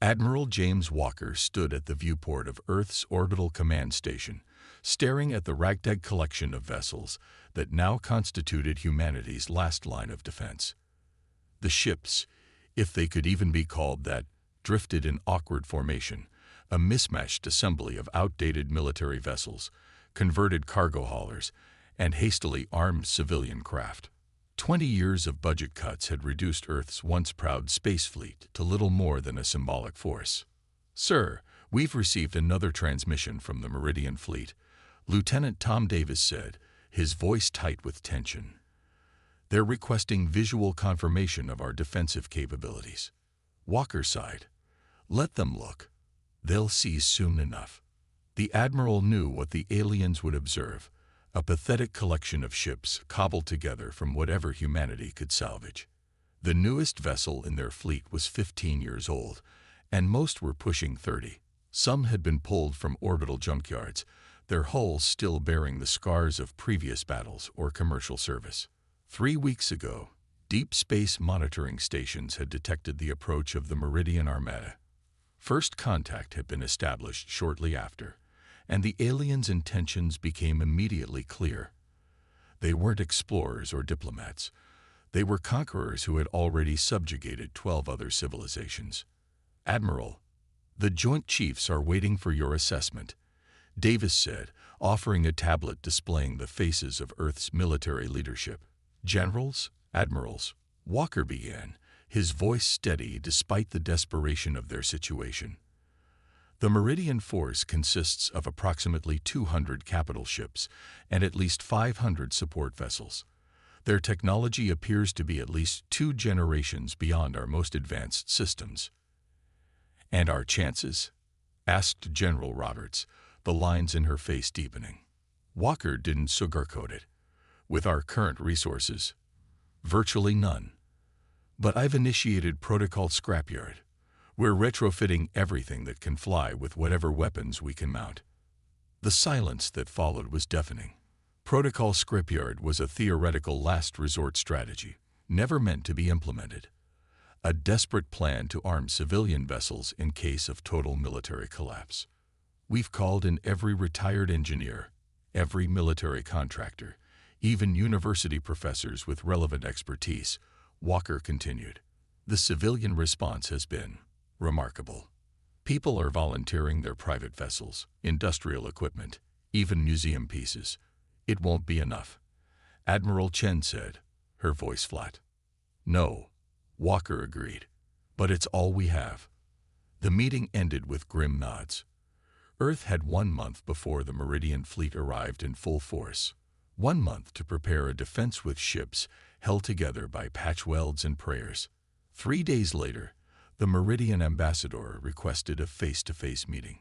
Admiral James Walker stood at the viewport of Earth's orbital command station, staring at the ragtag collection of vessels that now constituted humanity's last line of defense. The ships, if they could even be called that, drifted in awkward formation, a mismatched assembly of outdated military vessels, converted cargo haulers, and hastily armed civilian craft. 20 years of budget cuts had reduced Earth's once proud space fleet to little more than a symbolic force. "Sir, we've received another transmission from the Meridian Fleet," Lieutenant Tom Davis said, his voice tight with tension. "They're requesting visual confirmation of our defensive capabilities." Walker sighed. "Let them look. They'll see soon enough." The Admiral knew what the aliens would observe: a pathetic collection of ships cobbled together from whatever humanity could salvage. The newest vessel in their fleet was 15 years old, and most were pushing 30. Some had been pulled from orbital junkyards, their hulls still bearing the scars of previous battles or commercial service. 3 weeks ago, deep space monitoring stations had detected the approach of the Meridian Armada. First contact had been established shortly after, and the aliens' intentions became immediately clear. They weren't explorers or diplomats. They were conquerors who had already subjugated 12 other civilizations. "Admiral, the Joint Chiefs are waiting for your assessment," Davis said, offering a tablet displaying the faces of Earth's military leadership. "Generals, admirals," Walker began, his voice steady despite the desperation of their situation. "The Meridian Force consists of approximately 200 capital ships and at least 500 support vessels. Their technology appears to be at least 2 generations beyond our most advanced systems." "And our chances?" asked General Roberts, the lines in her face deepening. Walker didn't sugarcoat it. "With our current resources, virtually none. But I've initiated Protocol Scrapyard. We're retrofitting everything that can fly with whatever weapons we can mount." The silence that followed was deafening. Protocol Scrapyard was a theoretical last resort strategy, never meant to be implemented. A desperate plan to arm civilian vessels in case of total military collapse. "We've called in every retired engineer, every military contractor, even university professors with relevant expertise," Walker continued. "The civilian response has been remarkable. People are volunteering their private vessels, industrial equipment, even museum pieces. It won't be enough," Admiral Chen said, her voice flat. "No," Walker agreed, "but it's all we have." The meeting ended with grim nods. Earth had 1 month before the Meridian Fleet arrived in full force. 1 month to prepare a defense with ships held together by patch welds and prayers. 3 days later, the Meridian ambassador requested a face-to-face meeting.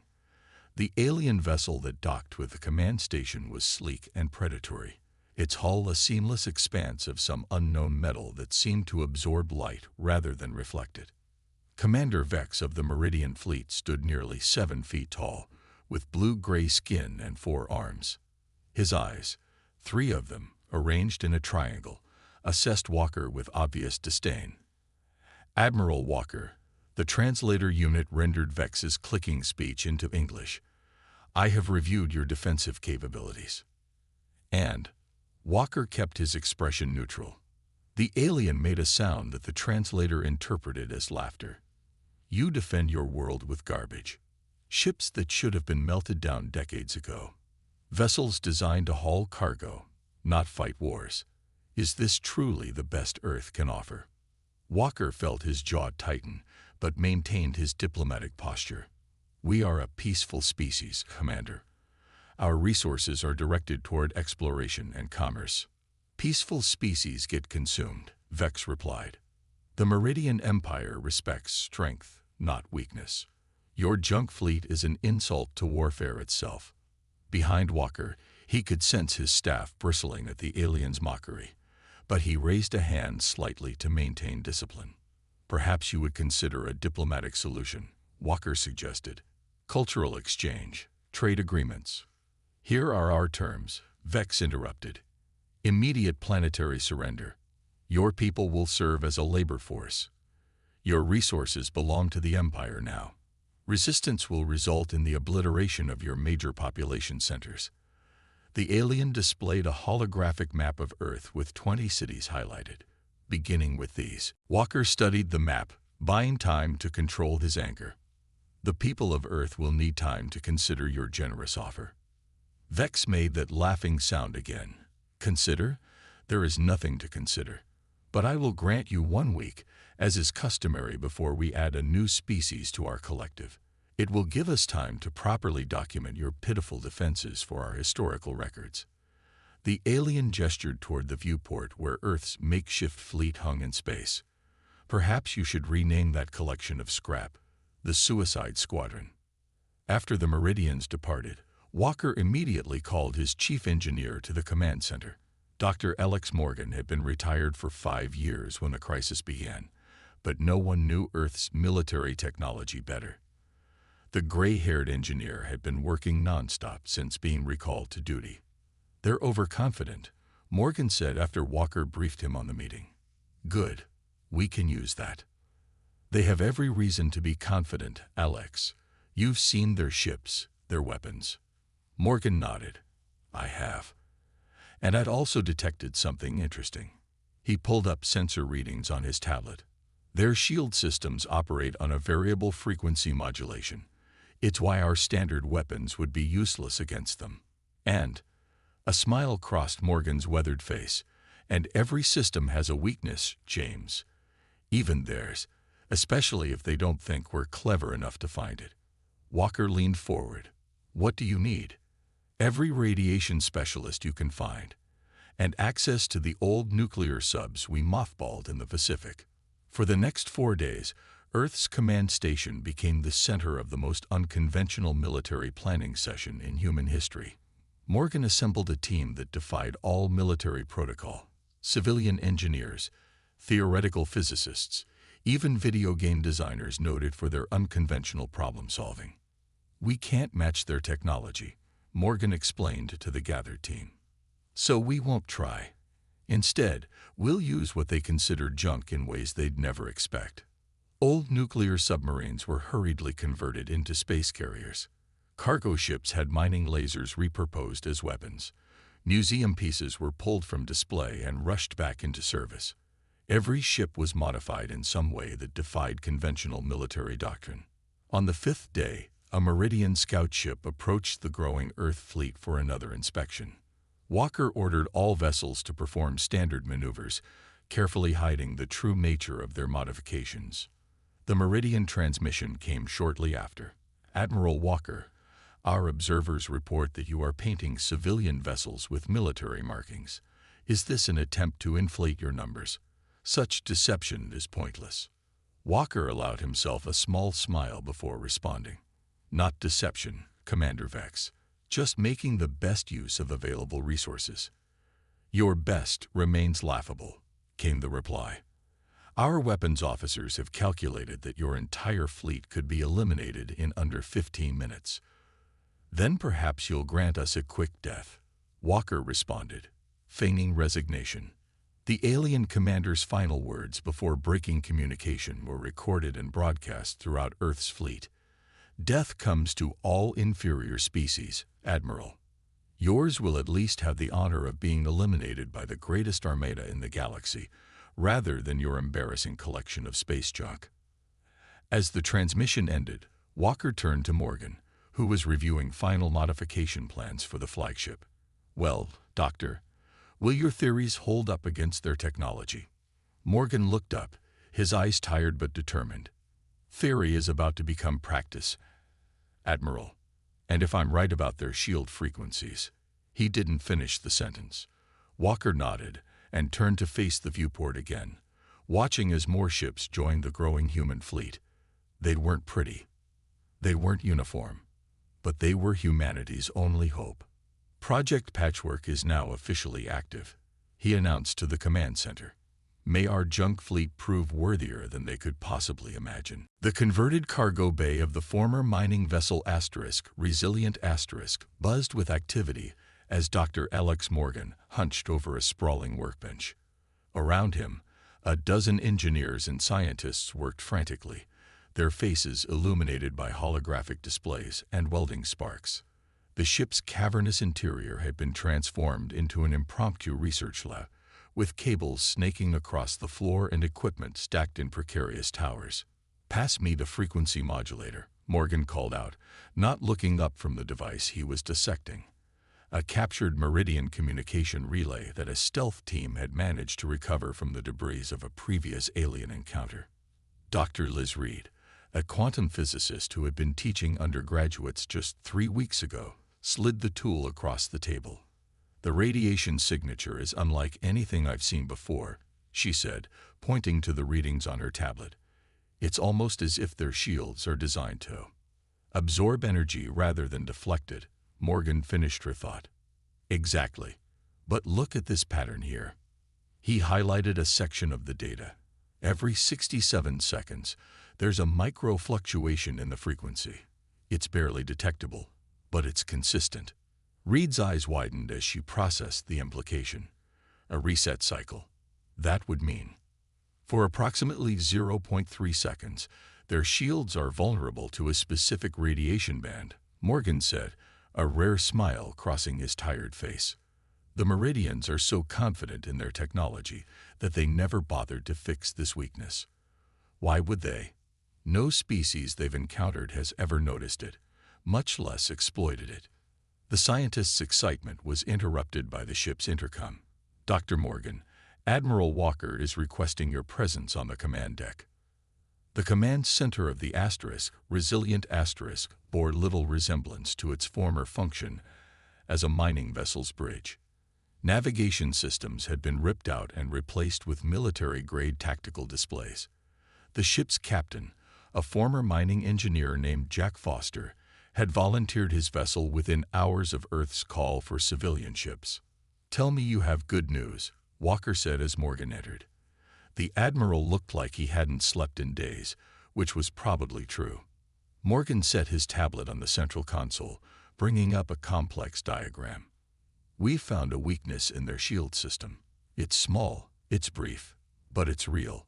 The alien vessel that docked with the command station was sleek and predatory, its hull a seamless expanse of some unknown metal that seemed to absorb light rather than reflect it. Commander Vex of the Meridian Fleet stood nearly 7 feet tall, with blue-gray skin and 4 arms. His eyes, 3 of them, arranged in a triangle, assessed Walker with obvious disdain. "Admiral Walker," the translator unit rendered Vex's clicking speech into English, "I have reviewed your defensive capabilities." And Walker kept his expression neutral. The alien made a sound that the translator interpreted as laughter. "You defend your world with garbage. Ships that should have been melted down decades ago. Vessels designed to haul cargo, not fight wars. Is this truly the best Earth can offer?" Walker felt his jaw tighten, but maintained his diplomatic posture. "We are a peaceful species, Commander. Our resources are directed toward exploration and commerce." "Peaceful species get consumed," Vex replied. "The Meridian Empire respects strength, not weakness. Your junk fleet is an insult to warfare itself." Behind Walker, he could sense his staff bristling at the alien's mockery, but he raised a hand slightly to maintain discipline. "Perhaps you would consider a diplomatic solution," Walker suggested. "Cultural exchange, trade agreements." "Here are our terms," Vex interrupted. "Immediate planetary surrender. Your people will serve as a labor force. Your resources belong to the Empire now. Resistance will result in the obliteration of your major population centers. The alien displayed a holographic map of Earth with 20 cities highlighted. Beginning with these, Walker studied the map, buying time to control his anger. The people of Earth will need time to consider your generous offer. Vex made that laughing sound again. Consider? There is nothing to consider. But I will grant you 1 week, as is customary before we add a new species to our collective. It will give us time to properly document your pitiful defenses for our historical records. The alien gestured toward the viewport where Earth's makeshift fleet hung in space. Perhaps you should rename that collection of scrap the Suicide Squadron. After the Meridians departed, Walker immediately called his chief engineer to the command center. Dr. Alex Morgan had been retired for 5 years when the crisis began, but no one knew Earth's military technology better. The gray-haired engineer had been working nonstop since being recalled to duty. "They're overconfident," Morgan said after Walker briefed him on the meeting. "Good. We can use that." "They have every reason to be confident, Alex. You've seen their ships, their weapons." Morgan nodded. "I have. And I'd also detected something interesting." He pulled up sensor readings on his tablet. "Their shield systems operate on a variable frequency modulation. It's why our standard weapons would be useless against them. And," a smile crossed Morgan's weathered face, "and every system has a weakness, James. Even theirs, especially if they don't think we're clever enough to find it." Walker leaned forward. "What do you need?" "Every radiation specialist you can find, and access to the old nuclear subs we mothballed in the Pacific." For the next 4 days, Earth's command station became the center of the most unconventional military planning session in human history. Morgan assembled a team that defied all military protocol. Civilian engineers, theoretical physicists, even video game designers noted for their unconventional problem-solving. "We can't match their technology," Morgan explained to the gathered team. "So we won't try. Instead, we'll use what they consider junk in ways they'd never expect." Old nuclear submarines were hurriedly converted into space carriers. Cargo ships had mining lasers repurposed as weapons. Museum pieces were pulled from display and rushed back into service. Every ship was modified in some way that defied conventional military doctrine. On the 5th day, a Meridian scout ship approached the growing Earth fleet for another inspection. Walker ordered all vessels to perform standard maneuvers, carefully hiding the true nature of their modifications. The Meridian transmission came shortly after. "Admiral Walker, our observers report that you are painting civilian vessels with military markings. Is this an attempt to inflate your numbers? Such deception is pointless." Walker allowed himself a small smile before responding. "Not deception, Commander Vex. Just making the best use of available resources." "Your best remains laughable," came the reply. "Our weapons officers have calculated that your entire fleet could be eliminated in under 15 minutes. Then perhaps you'll grant us a quick death," Walker responded, feigning resignation. The alien commander's final words before breaking communication were recorded and broadcast throughout Earth's fleet. "Death comes to all inferior species, Admiral. Yours will at least have the honor of being eliminated by the greatest armada in the galaxy, rather than your embarrassing collection of space junk." As the transmission ended, Walker turned to Morgan, who was reviewing final modification plans for the flagship. "Well, Doctor, will your theories hold up against their technology?" Morgan looked up, his eyes tired but determined. "Theory is about to become practice, Admiral. And if I'm right about their shield frequencies..." He didn't finish the sentence. Walker nodded and turned to face the viewport again, watching as more ships joined the growing human fleet. They weren't pretty. They weren't uniform. But they were humanity's only hope. "Project Patchwork is now officially active," he announced to the command center. "May our junk fleet prove worthier than they could possibly imagine." The converted cargo bay of the former mining vessel Resilient buzzed with activity as Dr. Alex Morgan hunched over a sprawling workbench. Around him, A dozen engineers and scientists worked frantically, their faces illuminated by holographic displays and welding sparks. The ship's cavernous interior had been transformed into an impromptu research lab, with cables snaking across the floor and equipment stacked in precarious towers. "Pass me the frequency modulator," Morgan called out, not looking up from the device he was dissecting. A captured Meridian communication relay that a stealth team had managed to recover from the debris of a previous alien encounter. Dr. Liz Reed, a quantum physicist who had been teaching undergraduates just 3 weeks ago, slid the tool across the table. "The radiation signature is unlike anything I've seen before," she said, pointing to the readings on her tablet. "It's almost as if their shields are designed to absorb energy rather than deflect it." Morgan finished her thought. "Exactly. But look at this pattern here." He highlighted a section of the data. Every 67 seconds, there's a micro fluctuation in the frequency. It's barely detectable, but it's consistent. Reed's eyes widened as she processed the implication. A reset cycle. That would mean, for approximately 0.3 seconds, their shields are vulnerable to a specific radiation band, Morgan said, a rare smile crossing his tired face. "The Meridians are so confident in their technology that they never bothered to fix this weakness. Why would they? No species they've encountered has ever noticed it, much less exploited it." The scientist's excitement was interrupted by the ship's intercom. "Dr. Morgan, Admiral Walker is requesting your presence on the command deck." The command center of the Asterisk, Resilient Asterisk, bore little resemblance to its former function as a mining vessel's bridge. Navigation systems had been ripped out and replaced with military-grade tactical displays. The ship's captain, a former mining engineer named Jack Foster, had volunteered his vessel within hours of Earth's call for civilian ships. "Tell me you have good news," Walker said as Morgan entered. The Admiral looked like he hadn't slept in days, which was probably true. Morgan set his tablet on the central console, bringing up a complex diagram. "We've found a weakness in their shield system. It's small, it's brief, but it's real.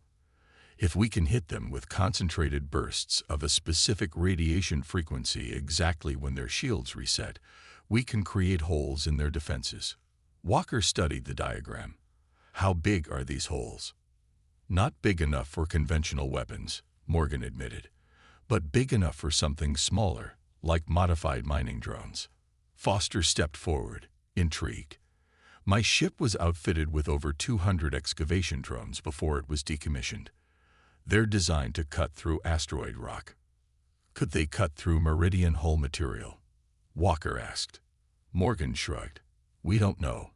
If we can hit them with concentrated bursts of a specific radiation frequency exactly when their shields reset, we can create holes in their defenses." Walker studied the diagram. "How big are these holes?" "Not big enough for conventional weapons," Morgan admitted, "but big enough for something smaller, like modified mining drones." Foster stepped forward, intrigued. "My ship was outfitted with over 200 excavation drones before it was decommissioned. They're designed to cut through asteroid rock." "Could they cut through Meridian hull material?" Walker asked. Morgan shrugged. "We don't know,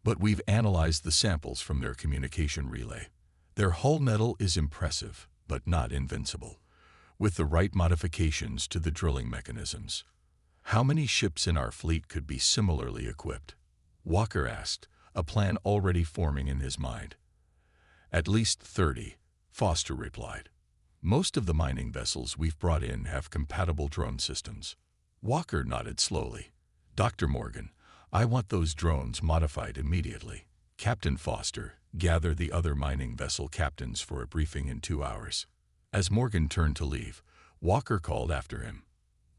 but we've analyzed the samples from their communication relay. Their hull metal is impressive, but not invincible, with the right modifications to the drilling mechanisms." "How many ships in our fleet could be similarly equipped?" Walker asked, a plan already forming in his mind. "At least 30, Foster replied. "Most of the mining vessels we've brought in have compatible drone systems." Walker nodded slowly. "Dr. Morgan, I want those drones modified immediately. Captain Foster, gather the other mining vessel captains for a briefing in 2 hours." As Morgan turned to leave, Walker called after him.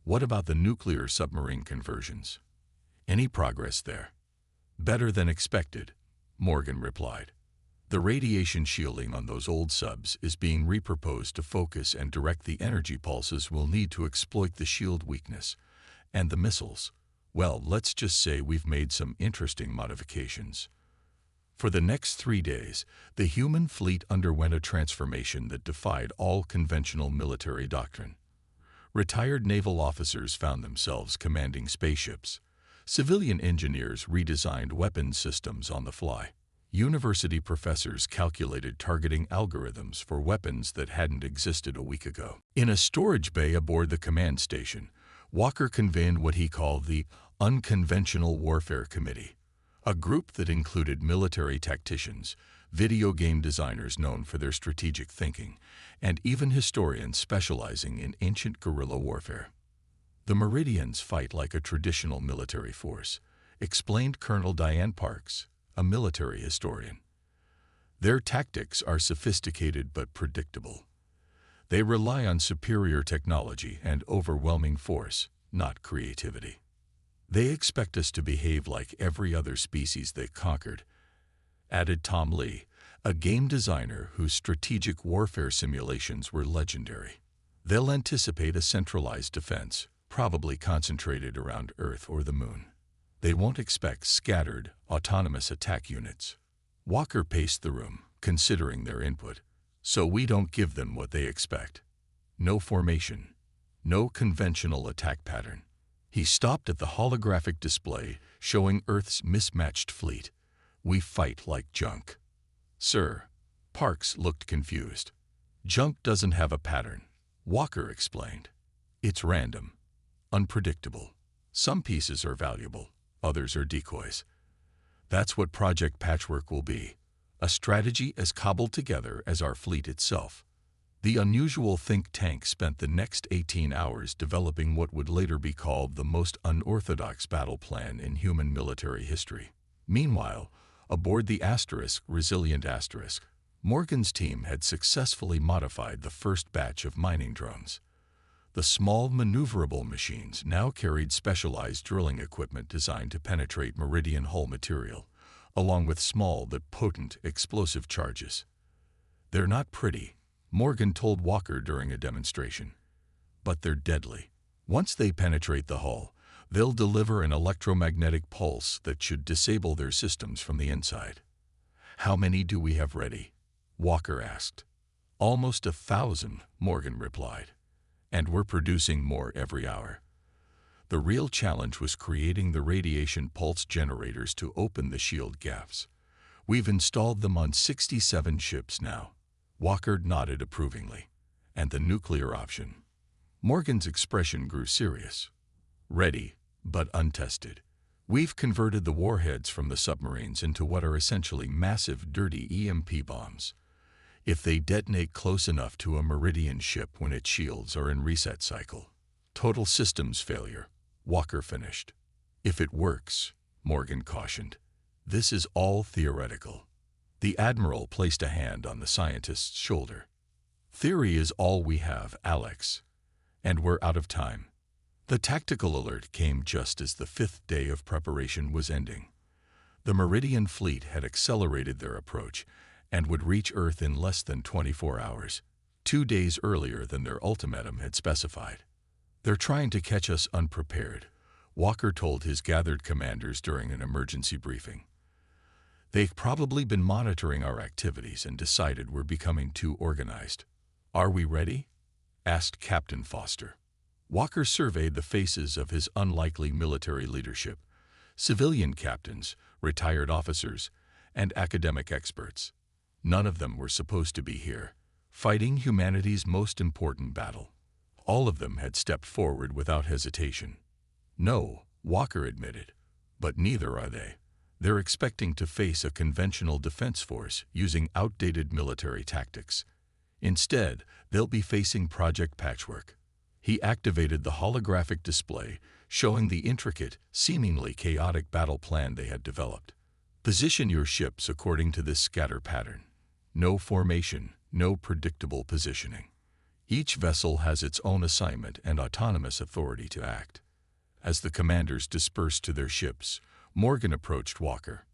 "What about the nuclear submarine conversions? Any progress there?" "Better than expected," Morgan replied. "The radiation shielding on those old subs is being reproposed to focus and direct the energy pulses we'll need to exploit the shield weakness. And the missiles, well, let's just say we've made some interesting modifications." For the next 3 days, the human fleet underwent a transformation that defied all conventional military doctrine. Retired naval officers found themselves commanding spaceships. Civilian engineers redesigned weapons systems on the fly. University professors calculated targeting algorithms for weapons that hadn't existed a week ago. In a storage bay aboard the command station, Walker convened what he called the Unconventional Warfare Committee, a group that included military tacticians, video game designers known for their strategic thinking, and even historians specializing in ancient guerrilla warfare. "The Meridians fight like a traditional military force," explained Colonel Diane Parks, a military historian. Their tactics are sophisticated but predictable. They rely on superior technology and overwhelming force, not creativity. They expect us to behave like every other species they conquered, added Tom Lee, a game designer whose strategic warfare simulations were legendary. They'll anticipate a centralized defense, probably concentrated around Earth or the Moon. They won't expect scattered, autonomous attack units. Walker paced the room, considering their input. So we don't give them what they expect. No formation. No conventional attack pattern. He stopped at the holographic display, showing Earth's mismatched fleet. We fight like junk. Sir, Parks looked confused. Junk doesn't have a pattern, Walker explained. It's random, unpredictable. Some pieces are valuable, others are decoys. That's what Project Patchwork will be, a strategy as cobbled together as our fleet itself. The unusual think tank spent the next 18 hours developing what would later be called the most unorthodox battle plan in human military history. Meanwhile, aboard the Resilient Asterisk, Morgan's team had successfully modified the first batch of mining drones. The small, maneuverable machines now carried specialized drilling equipment designed to penetrate Meridian hull material, along with small but potent explosive charges. They're not pretty, Morgan told Walker during a demonstration, but they're deadly. Once they penetrate the hull, they'll deliver an electromagnetic pulse that should disable their systems from the inside. How many do we have ready? Walker asked. Almost 1,000, Morgan replied. And we're producing more every hour. The real challenge was creating the radiation pulse generators to open the shield gaps. We've installed them on 67 ships now. Walker nodded approvingly. And the nuclear option? Morgan's expression grew serious. Ready, but untested. We've converted the warheads from the submarines into what are essentially massive, dirty EMP bombs. If they detonate close enough to a Meridian ship when its shields are in reset cycle, total systems failure, Walker finished. If it works, Morgan cautioned, this is all theoretical. The Admiral placed a hand on the scientist's shoulder. Theory is all we have, Alex. And we're out of time. The tactical alert came just as the 5th day of preparation was ending. The Meridian fleet had accelerated their approach and would reach Earth in less than 24 hours, 2 days earlier than their ultimatum had specified. They're trying to catch us unprepared, Walker told his gathered commanders during an emergency briefing. They've probably been monitoring our activities and decided we're becoming too organized. Are we ready? Asked Captain Foster. Walker surveyed the faces of his unlikely military leadership, civilian captains, retired officers, and academic experts. None of them were supposed to be here, fighting humanity's most important battle. All of them had stepped forward without hesitation. No, Walker admitted, but neither are they. They're expecting to face a conventional defense force using outdated military tactics. Instead, they'll be facing Project Patchwork. He activated the holographic display, showing the intricate, seemingly chaotic battle plan they had developed. Position your ships according to this scatter pattern. No formation, no predictable positioning. Each vessel has its own assignment and autonomous authority to act. As the commanders dispersed to their ships, Morgan approached Walker.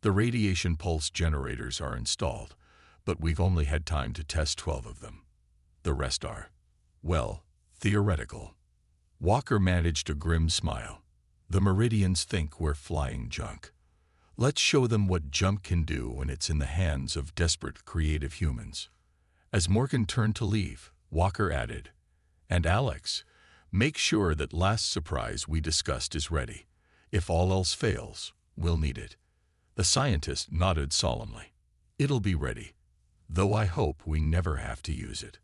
The radiation pulse generators are installed, but we've only had time to test 12 of them. The rest are, well, theoretical. Walker managed a grim smile. The Meridians think we're flying junk. Let's show them what junk can do when it's in the hands of desperate, creative humans. As Morgan turned to leave, Walker added, and Alex, make sure that last surprise we discussed is ready. If all else fails, we'll need it. The scientist nodded solemnly. It'll be ready, though I hope we never have to use it.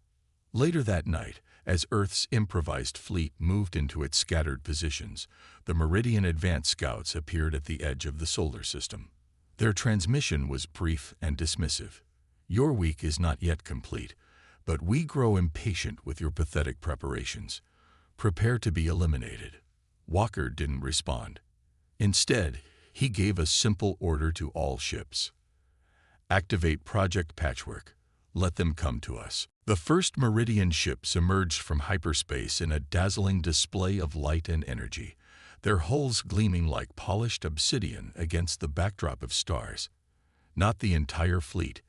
Later that night, as Earth's improvised fleet moved into its scattered positions, the Meridian Advance Scouts appeared at the edge of the solar system. Their transmission was brief and dismissive. Your week is not yet complete, but we grow impatient with your pathetic preparations. Prepare to be eliminated. Walker didn't respond. Instead, he gave a simple order to all ships. Activate Project Patchwork. Let them come to us. The first Meridian ships emerged from hyperspace in a dazzling display of light and energy, their hulls gleaming like polished obsidian against the backdrop of stars. Not the entire fleet,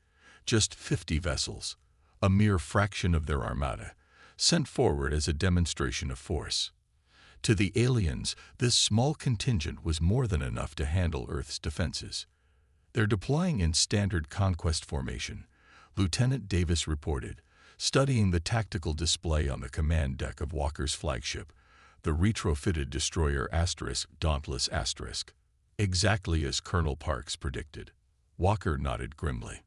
just 50 vessels, a mere fraction of their armada, sent forward as a demonstration of force. To the aliens, this small contingent was more than enough to handle Earth's defenses. They're deploying in standard conquest formation, Lieutenant Davis reported, studying the tactical display on the command deck of Walker's flagship, the retrofitted destroyer Dauntless *. Exactly as Colonel Parks predicted. Walker nodded grimly.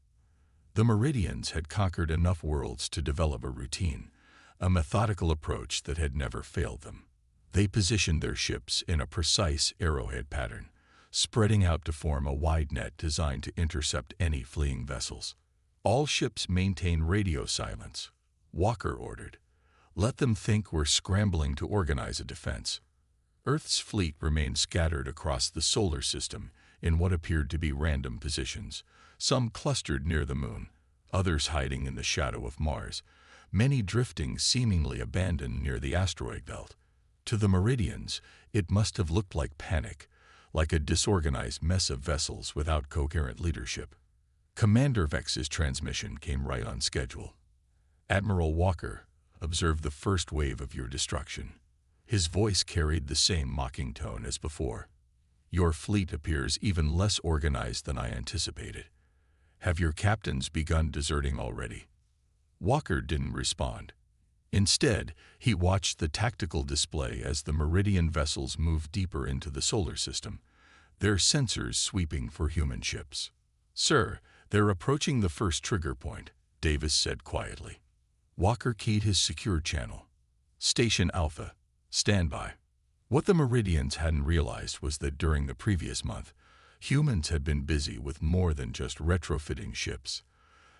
The Meridians had conquered enough worlds to develop a routine, a methodical approach that had never failed them. They positioned their ships in a precise arrowhead pattern, spreading out to form a wide net designed to intercept any fleeing vessels. All ships maintain radio silence, Walker ordered. Let them think we're scrambling to organize a defense. Earth's fleet remained scattered across the solar system in what appeared to be random positions, some clustered near the moon, others hiding in the shadow of Mars, many drifting seemingly abandoned near the asteroid belt. To the Meridians, it must have looked like panic, like a disorganized mess of vessels without coherent leadership. Commander Vex's transmission came right on schedule. Admiral Walker, observe the first wave of your destruction. His voice carried the same mocking tone as before. Your fleet appears even less organized than I anticipated. Have your captains begun deserting already? Walker didn't respond. Instead, he watched the tactical display as the Meridian vessels moved deeper into the solar system, their sensors sweeping for human ships. Sir, they're approaching the first trigger point, Davis said quietly. Walker keyed his secure channel. Station Alpha, stand by. What the Meridians hadn't realized was that during the previous month, humans had been busy with more than just retrofitting ships.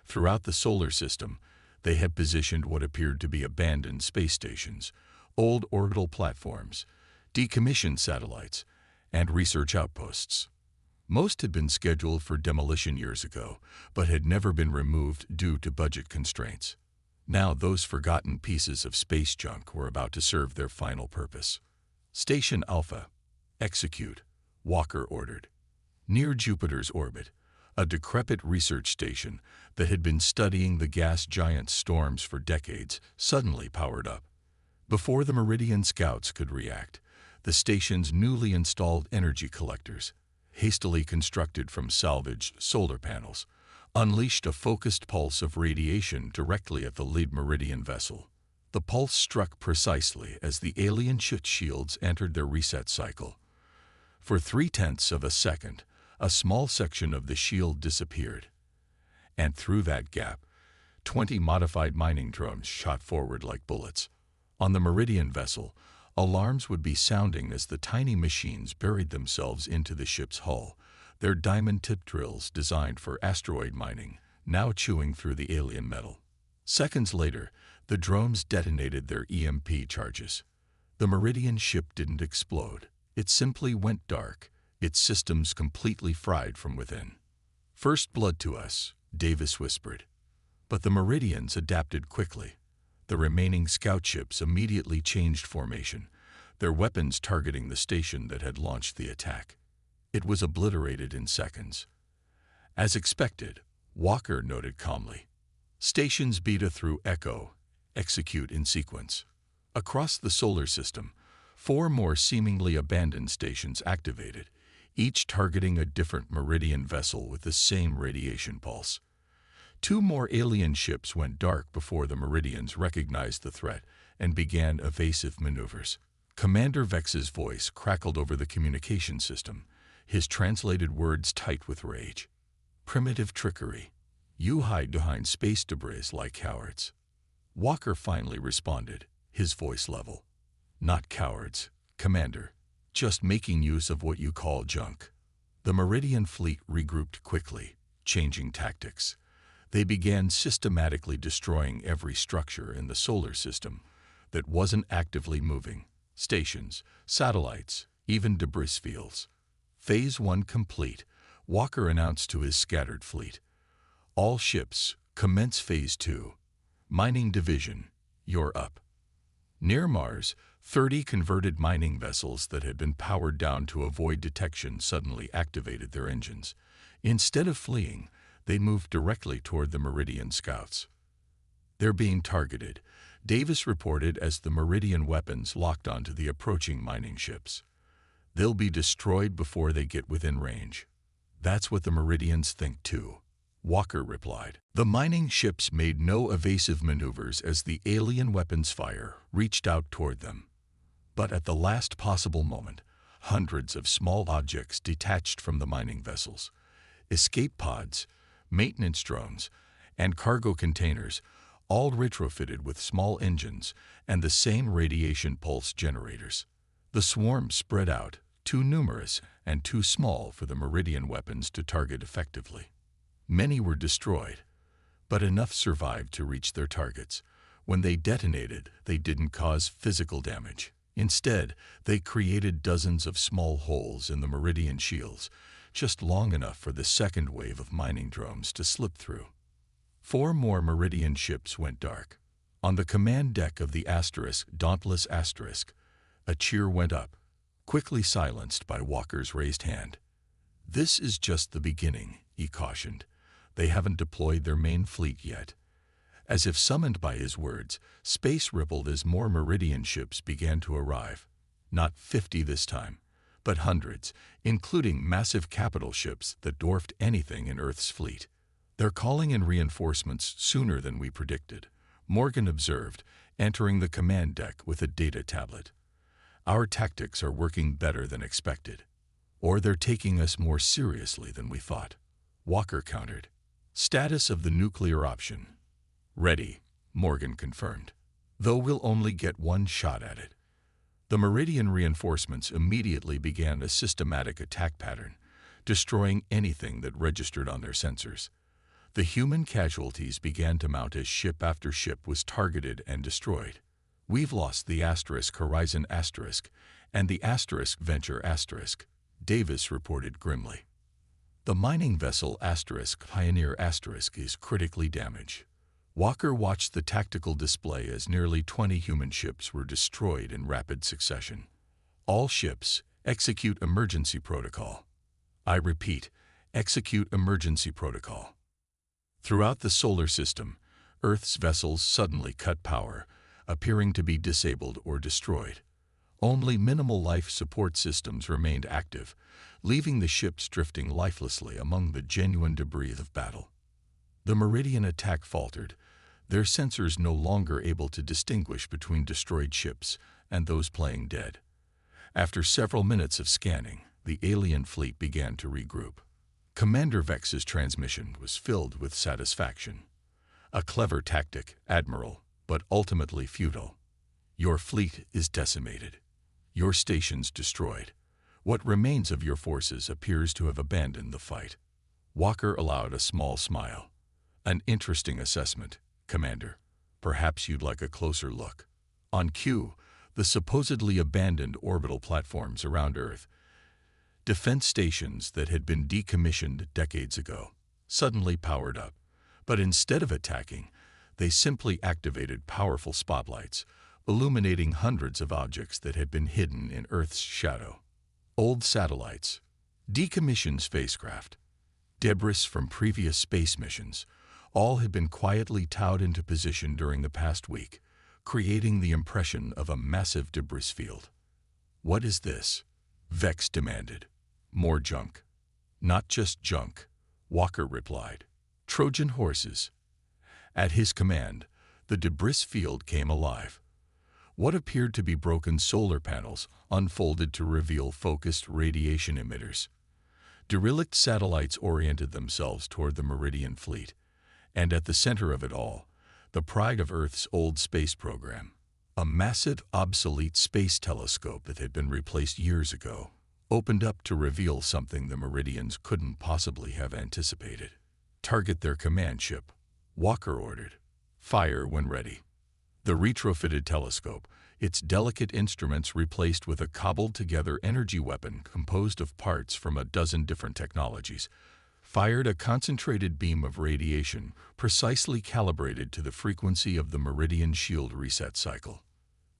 Throughout the solar system, they had positioned what appeared to be abandoned space stations, old orbital platforms, decommissioned satellites, and research outposts. Most had been scheduled for demolition years ago, but had never been removed due to budget constraints. Now those forgotten pieces of space junk were about to serve their final purpose. Station Alpha, execute, Walker ordered. Near Jupiter's orbit, a decrepit research station that had been studying the gas giant's storms for decades suddenly powered up. Before the Meridian scouts could react, the station's newly installed energy collectors, hastily constructed from salvaged solar panels, unleashed a focused pulse of radiation directly at the lead Meridian vessel. The pulse struck precisely as the alien ship shields entered their reset cycle. For 0.3 of a second, a small section of the shield disappeared. And through that gap, 20 modified mining drones shot forward like bullets. On the Meridian vessel, alarms would be sounding as the tiny machines buried themselves into the ship's hull, their diamond-tipped drills designed for asteroid mining, now chewing through the alien metal. Seconds later, the drones detonated their EMP charges. The Meridian ship didn't explode. It simply went dark, its systems completely fried from within. First blood to us, Davis whispered. But the Meridians adapted quickly. The remaining scout ships immediately changed formation, their weapons targeting the station that had launched the attack. It was obliterated in seconds. As expected, Walker noted calmly. Stations Beta through Echo, execute in sequence. Across the solar system, 4 more seemingly abandoned stations activated, each targeting a different Meridian vessel with the same radiation pulse. 2 more alien ships went dark before the Meridians recognized the threat and began evasive maneuvers. Commander Vex's voice crackled over the communication system, his translated words tight with rage. Primitive trickery. You hide behind space debris like cowards. Walker finally responded, his voice level. Not cowards, Commander. Just making use of what you call junk. The Meridian fleet regrouped quickly, changing tactics. They began systematically destroying every structure in the solar system that wasn't actively moving. Stations, satellites, even debris fields. Phase 1 complete, Walker announced to his scattered fleet. All ships, commence Phase 2. Mining Division, you're up. Near Mars, 30 converted mining vessels that had been powered down to avoid detection suddenly activated their engines. Instead of fleeing, they moved directly toward the Meridian scouts. They're being targeted, Davis reported as the Meridian weapons locked onto the approaching mining ships. They'll be destroyed before they get within range. That's what the Meridians think too, Walker replied. The mining ships made no evasive maneuvers as the alien weapons fire reached out toward them. But at the last possible moment, hundreds of small objects detached from the mining vessels. Escape pods, maintenance drones, and cargo containers, all retrofitted with small engines and the same radiation pulse generators. The swarm spread out, too numerous and too small for the Meridian weapons to target effectively. Many were destroyed, but enough survived to reach their targets. When they detonated, they didn't cause physical damage. Instead, they created dozens of small holes in the Meridian shields, just long enough for the second wave of mining drones to slip through. 4 more Meridian ships went dark. On the command deck of the Dauntless Asterisk, a cheer went up, quickly silenced by Walker's raised hand. This is just the beginning, he cautioned. They haven't deployed their main fleet yet. As if summoned by his words, space rippled as more Meridian ships began to arrive. Not 50 this time, but hundreds, including massive capital ships that dwarfed anything in Earth's fleet. They're calling in reinforcements sooner than we predicted, Morgan observed, entering the command deck with a data tablet. Our tactics are working better than expected. Or they're taking us more seriously than we thought, Walker countered. Status of the nuclear option. Ready, Morgan confirmed, though we'll only get one shot at it. The Meridian reinforcements immediately began a systematic attack pattern, destroying anything that registered on their sensors. The human casualties began to mount as ship after ship was targeted and destroyed. We've lost the Horizon Asterisk and the Venture Asterisk, Davis reported grimly. The mining vessel Pioneer Asterisk is critically damaged. Walker watched the tactical display as nearly 20 human ships were destroyed in rapid succession. All ships, execute emergency protocol. I repeat, execute emergency protocol. Throughout the solar system, Earth's vessels suddenly cut power, appearing to be disabled or destroyed. Only minimal life support systems remained active, leaving the ships drifting lifelessly among the genuine debris of battle. The Meridian attack faltered, their sensors no longer able to distinguish between destroyed ships and those playing dead. After several minutes of scanning, the alien fleet began to regroup. Commander Vex's transmission was filled with satisfaction. A clever tactic, Admiral, but ultimately futile. Your fleet is decimated. Your stations destroyed. What remains of your forces appears to have abandoned the fight. Walker allowed a small smile. An interesting assessment, Commander. Perhaps you'd like a closer look. On cue, the supposedly abandoned orbital platforms around Earth, defense stations that had been decommissioned decades ago, suddenly powered up. But instead of attacking, they simply activated powerful spotlights, illuminating hundreds of objects that had been hidden in Earth's shadow. Old satellites, decommissioned spacecraft, debris from previous space missions, all had been quietly towed into position during the past week, creating the impression of a massive debris field. What is this? Vex demanded. More junk. Not just junk, Walker replied. Trojan horses. At his command, the debris field came alive. What appeared to be broken solar panels unfolded to reveal focused radiation emitters. Derelict satellites oriented themselves toward the Meridian fleet, and at the center of it all, the pride of Earth's old space program, a massive, obsolete space telescope that had been replaced years ago, opened up to reveal something the Meridians couldn't possibly have anticipated. Target their command ship, Walker ordered. Fire when ready. The retrofitted telescope, its delicate instruments replaced with a cobbled-together energy weapon composed of parts from a dozen different technologies, fired a concentrated beam of radiation precisely calibrated to the frequency of the Meridian shield reset cycle.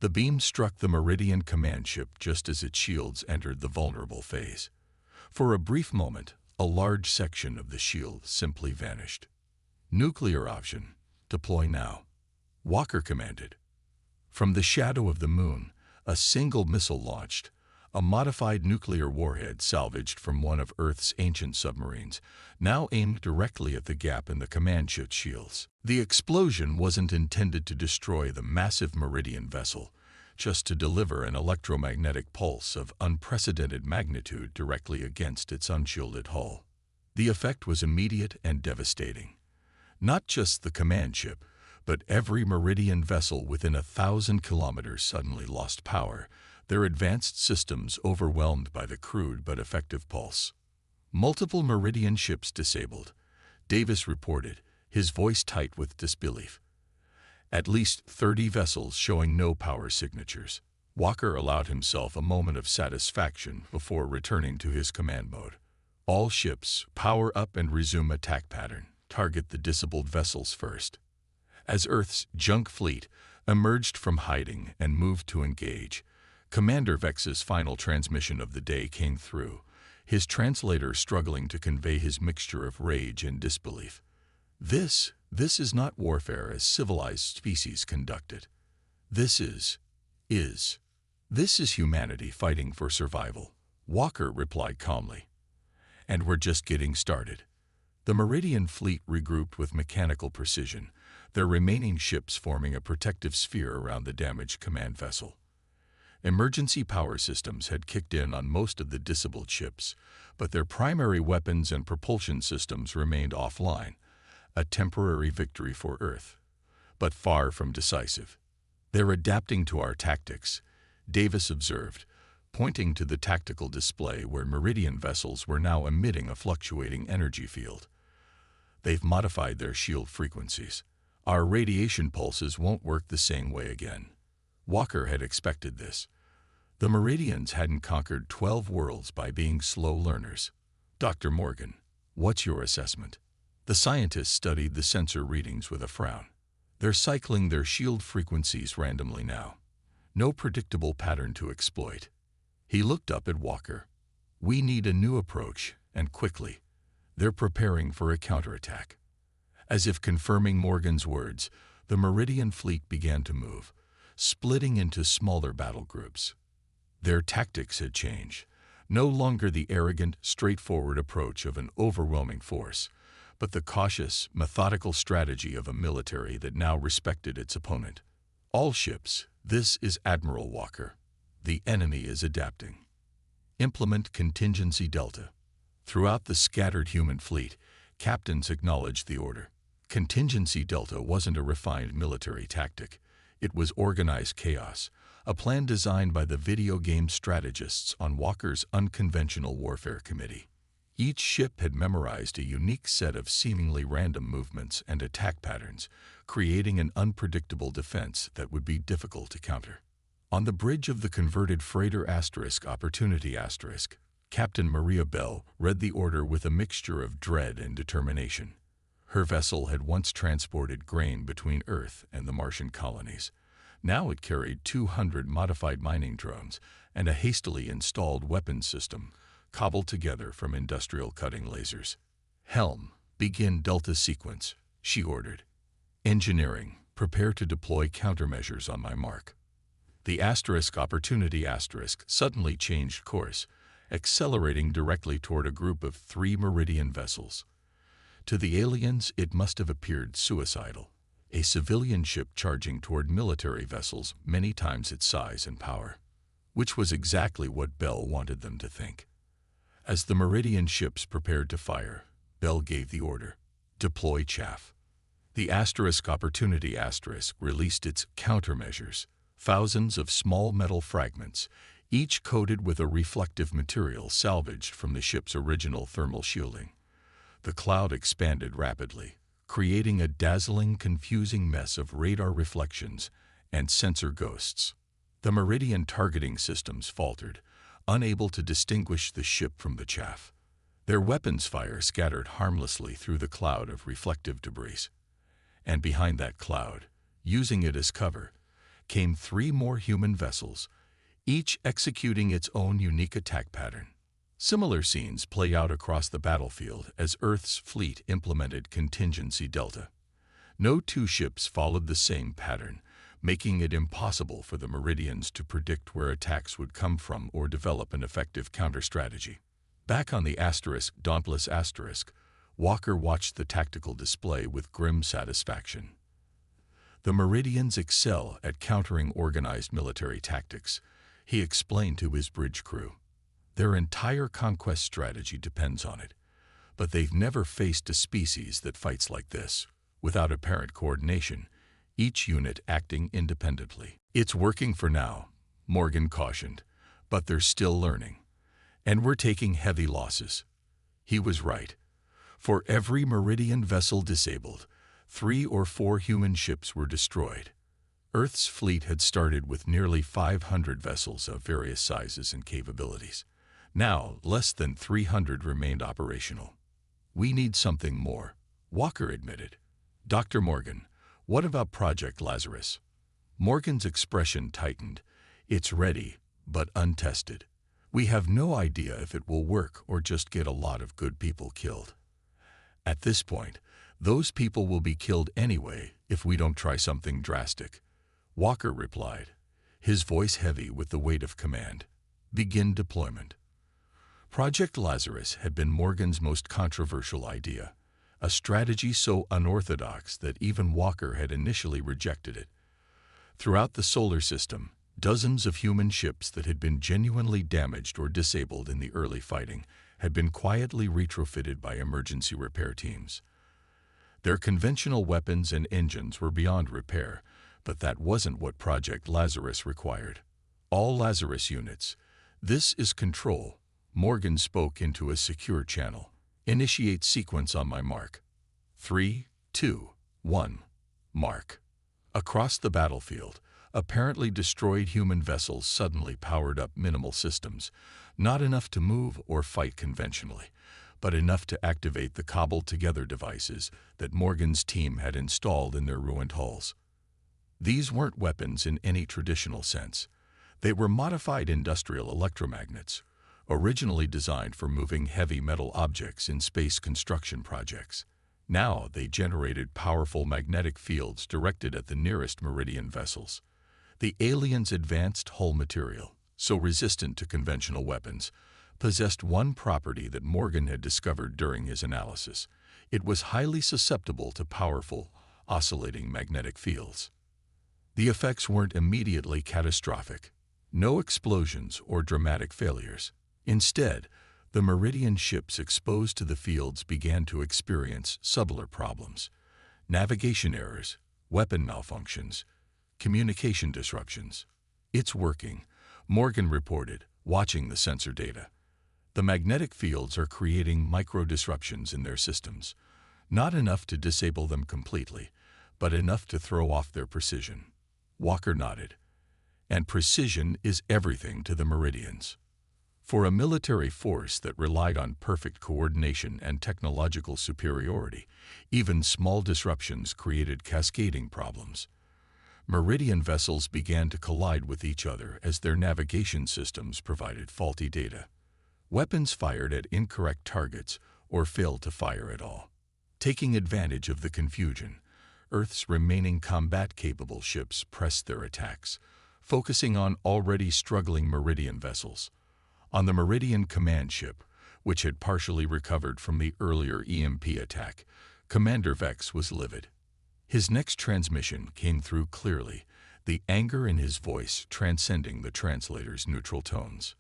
The beam struck the Meridian command ship just as its shields entered the vulnerable phase. For a brief moment, a large section of the shield simply vanished. Nuclear option. Deploy now. Walker commanded. From the shadow of the moon, a single missile launched, a modified nuclear warhead salvaged from one of Earth's ancient submarines, now aimed directly at the gap in the command ship shields. The explosion wasn't intended to destroy the massive Meridian vessel, just to deliver an electromagnetic pulse of unprecedented magnitude directly against its unshielded hull. The effect was immediate and devastating. Not just the command ship, but every Meridian vessel within 1,000 kilometers suddenly lost power, their advanced systems overwhelmed by the crude but effective pulse. Multiple Meridian ships disabled, Davis reported, his voice tight with disbelief. At least 30 vessels showing no power signatures. Walker allowed himself a moment of satisfaction before returning to his command mode. All ships, power up and resume attack pattern. Target the disabled vessels first. As Earth's junk fleet emerged from hiding and moved to engage, Commander Vex's final transmission of the day came through, his translator struggling to convey his mixture of rage and disbelief. This is not warfare as civilized species conduct it. This is humanity fighting for survival, Walker replied calmly. And we're just getting started. The Meridian fleet regrouped with mechanical precision, their remaining ships forming a protective sphere around the damaged command vessel. Emergency power systems had kicked in on most of the disabled ships, but their primary weapons and propulsion systems remained offline, a temporary victory for Earth, but far from decisive. They're adapting to our tactics, Davis observed, pointing to the tactical display where Meridian vessels were now emitting a fluctuating energy field. They've modified their shield frequencies. Our radiation pulses won't work the same way again. Walker had expected this. The Meridians hadn't conquered 12 worlds by being slow learners. Dr. Morgan, what's your assessment? The scientist studied the sensor readings with a frown. They're cycling their shield frequencies randomly now. No predictable pattern to exploit. He looked up at Walker. We need a new approach, and quickly. They're preparing for a counterattack. As if confirming Morgan's words, the Meridian fleet began to move, splitting into smaller battle groups. Their tactics had changed. No longer the arrogant, straightforward approach of an overwhelming force, but the cautious, methodical strategy of a military that now respected its opponent. All ships, this is Admiral Walker. The enemy is adapting. Implement contingency delta. Throughout the scattered human fleet, captains acknowledged the order. Contingency delta wasn't a refined military tactic. It was organized chaos, a plan designed by the video game strategists on Walker's Unconventional Warfare Committee. Each ship had memorized a unique set of seemingly random movements and attack patterns, creating an unpredictable defense that would be difficult to counter. On the bridge of the converted freighter Opportunity Captain Maria Bell read the order with a mixture of dread and determination. Her vessel had once transported grain between Earth and the Martian colonies. Now it carried 200 modified mining drones and a hastily installed weapons system, cobbled together from industrial cutting lasers. Helm, begin Delta sequence, she ordered. Engineering, prepare to deploy countermeasures on my mark. The Opportunity suddenly changed course, accelerating directly toward a group of 3 Meridian vessels. To the aliens, it must have appeared suicidal, a civilian ship charging toward military vessels many times its size and power, which was exactly what Bell wanted them to think. As the Meridian ships prepared to fire, Bell gave the order, deploy chaff. The Opportunity released its countermeasures, thousands of small metal fragments, each coated with a reflective material salvaged from the ship's original thermal shielding. The cloud expanded rapidly, creating a dazzling, confusing mess of radar reflections and sensor ghosts. The Meridian targeting systems faltered, unable to distinguish the ship from the chaff. Their weapons fire scattered harmlessly through the cloud of reflective debris. And behind that cloud, using it as cover, came 3 more human vessels, each executing its own unique attack pattern. Similar scenes play out across the battlefield as Earth's fleet implemented Contingency Delta. No 2 ships followed the same pattern, making it impossible for the Meridians to predict where attacks would come from or develop an effective counter-strategy. Back on the Dauntless Asterisk, Walker watched the tactical display with grim satisfaction. The Meridians excel at countering organized military tactics, he explained to his bridge crew. Their entire conquest strategy depends on it, but they've never faced a species that fights like this, without apparent coordination, each unit acting independently. It's working for now, Morgan cautioned, but they're still learning. And we're taking heavy losses. He was right. For every Meridian vessel disabled, 3 or 4 human ships were destroyed. Earth's fleet had started with nearly 500 vessels of various sizes and capabilities. Now, less than 300 remained operational. We need something more, Walker admitted. Dr. Morgan, what about Project Lazarus? Morgan's expression tightened. It's ready, but untested. We have no idea if it will work or just get a lot of good people killed. At this point, those people will be killed anyway if we don't try something drastic, Walker replied, his voice heavy with the weight of command. Begin deployment. Project Lazarus had been Morgan's most controversial idea, a strategy so unorthodox that even Walker had initially rejected it. Throughout the solar system, dozens of human ships that had been genuinely damaged or disabled in the early fighting had been quietly retrofitted by emergency repair teams. Their conventional weapons and engines were beyond repair, but that wasn't what Project Lazarus required. All Lazarus units. This is control. Morgan spoke into a secure channel. Initiate sequence on my mark. 3, 2, 1. Mark. Across the battlefield, apparently destroyed human vessels suddenly powered up minimal systems, not enough to move or fight conventionally, but enough to activate the cobbled-together devices that Morgan's team had installed in their ruined hulls. These weren't weapons in any traditional sense. They were modified industrial electromagnets, originally designed for moving heavy metal objects in space construction projects. Now they generated powerful magnetic fields directed at the nearest Meridian vessels. The aliens' advanced hull material, so resistant to conventional weapons, possessed one property that Morgan had discovered during his analysis. It was highly susceptible to powerful, oscillating magnetic fields. The effects weren't immediately catastrophic. No explosions or dramatic failures. Instead, the Meridian ships exposed to the fields began to experience subtler problems: navigation errors, weapon malfunctions, communication disruptions. It's working, Morgan reported, watching the sensor data. The magnetic fields are creating micro-disruptions in their systems, not enough to disable them completely, but enough to throw off their precision. Walker nodded. And precision is everything to the Meridians. For a military force that relied on perfect coordination and technological superiority, even small disruptions created cascading problems. Meridian vessels began to collide with each other as their navigation systems provided faulty data. Weapons fired at incorrect targets or failed to fire at all. Taking advantage of the confusion, Earth's remaining combat-capable ships pressed their attacks, focusing on already struggling Meridian vessels. On the Meridian command ship, which had partially recovered from the earlier EMP attack, Commander Vex was livid. His next transmission came through clearly, the anger in his voice transcending the translator's neutral tones.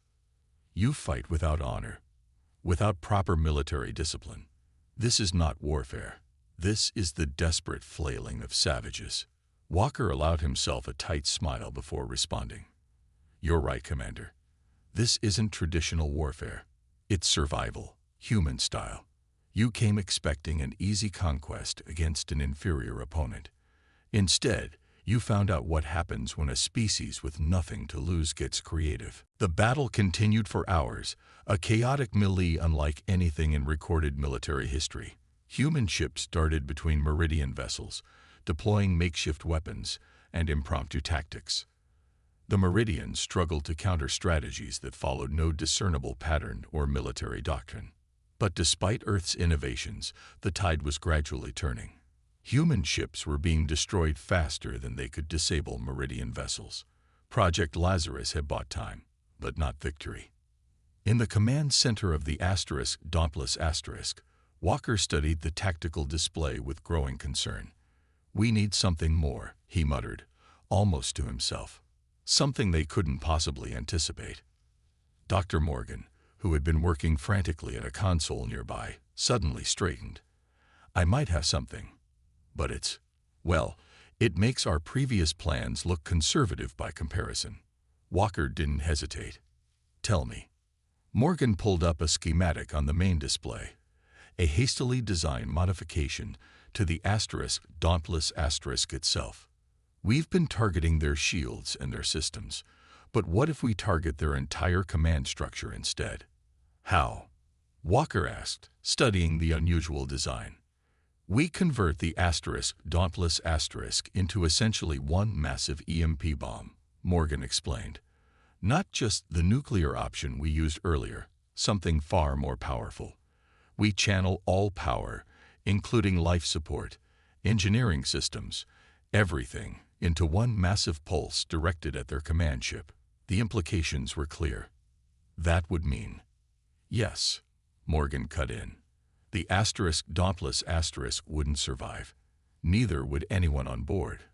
You fight without honor, without proper military discipline. This is not warfare. This is the desperate flailing of savages. Walker allowed himself a tight smile before responding. You're right, Commander. This isn't traditional warfare. It's survival, human style. You came expecting an easy conquest against an inferior opponent. Instead, You found out what happens when a species with nothing to lose gets creative. The battle continued for hours, a chaotic melee unlike anything in recorded military history. Human ships darted between Meridian vessels, deploying makeshift weapons and impromptu tactics. The Meridians struggled to counter strategies that followed no discernible pattern or military doctrine. But despite Earth's innovations, the tide was gradually turning. Human ships were being destroyed faster than they could disable Meridian vessels. Project Lazarus had bought time, but not victory. In the command center of the Dauntless Asterisk, Walker studied the tactical display with growing concern. "We need something more," he muttered, almost to himself. Something they couldn't possibly anticipate. Dr. Morgan, who had been working frantically at a console nearby, suddenly straightened. "I might have something. But it makes our previous plans look conservative by comparison." Walker didn't hesitate. "Tell me." Morgan pulled up a schematic on the main display, a hastily designed modification to the Dauntless Asterisk itself. "We've been targeting their shields and their systems, but what if we target their entire command structure instead?" "How?" Walker asked, studying the unusual design. "We convert the Dauntless Asterisk into essentially one massive EMP bomb," Morgan explained. "Not just the nuclear option we used earlier, something far more powerful. We channel all power, including life support, engineering systems, everything, into one massive pulse directed at their command ship." The implications were clear. "That would mean—" "Yes," Morgan cut in. "The Dauntless Asterisk wouldn't survive. Neither would anyone on board.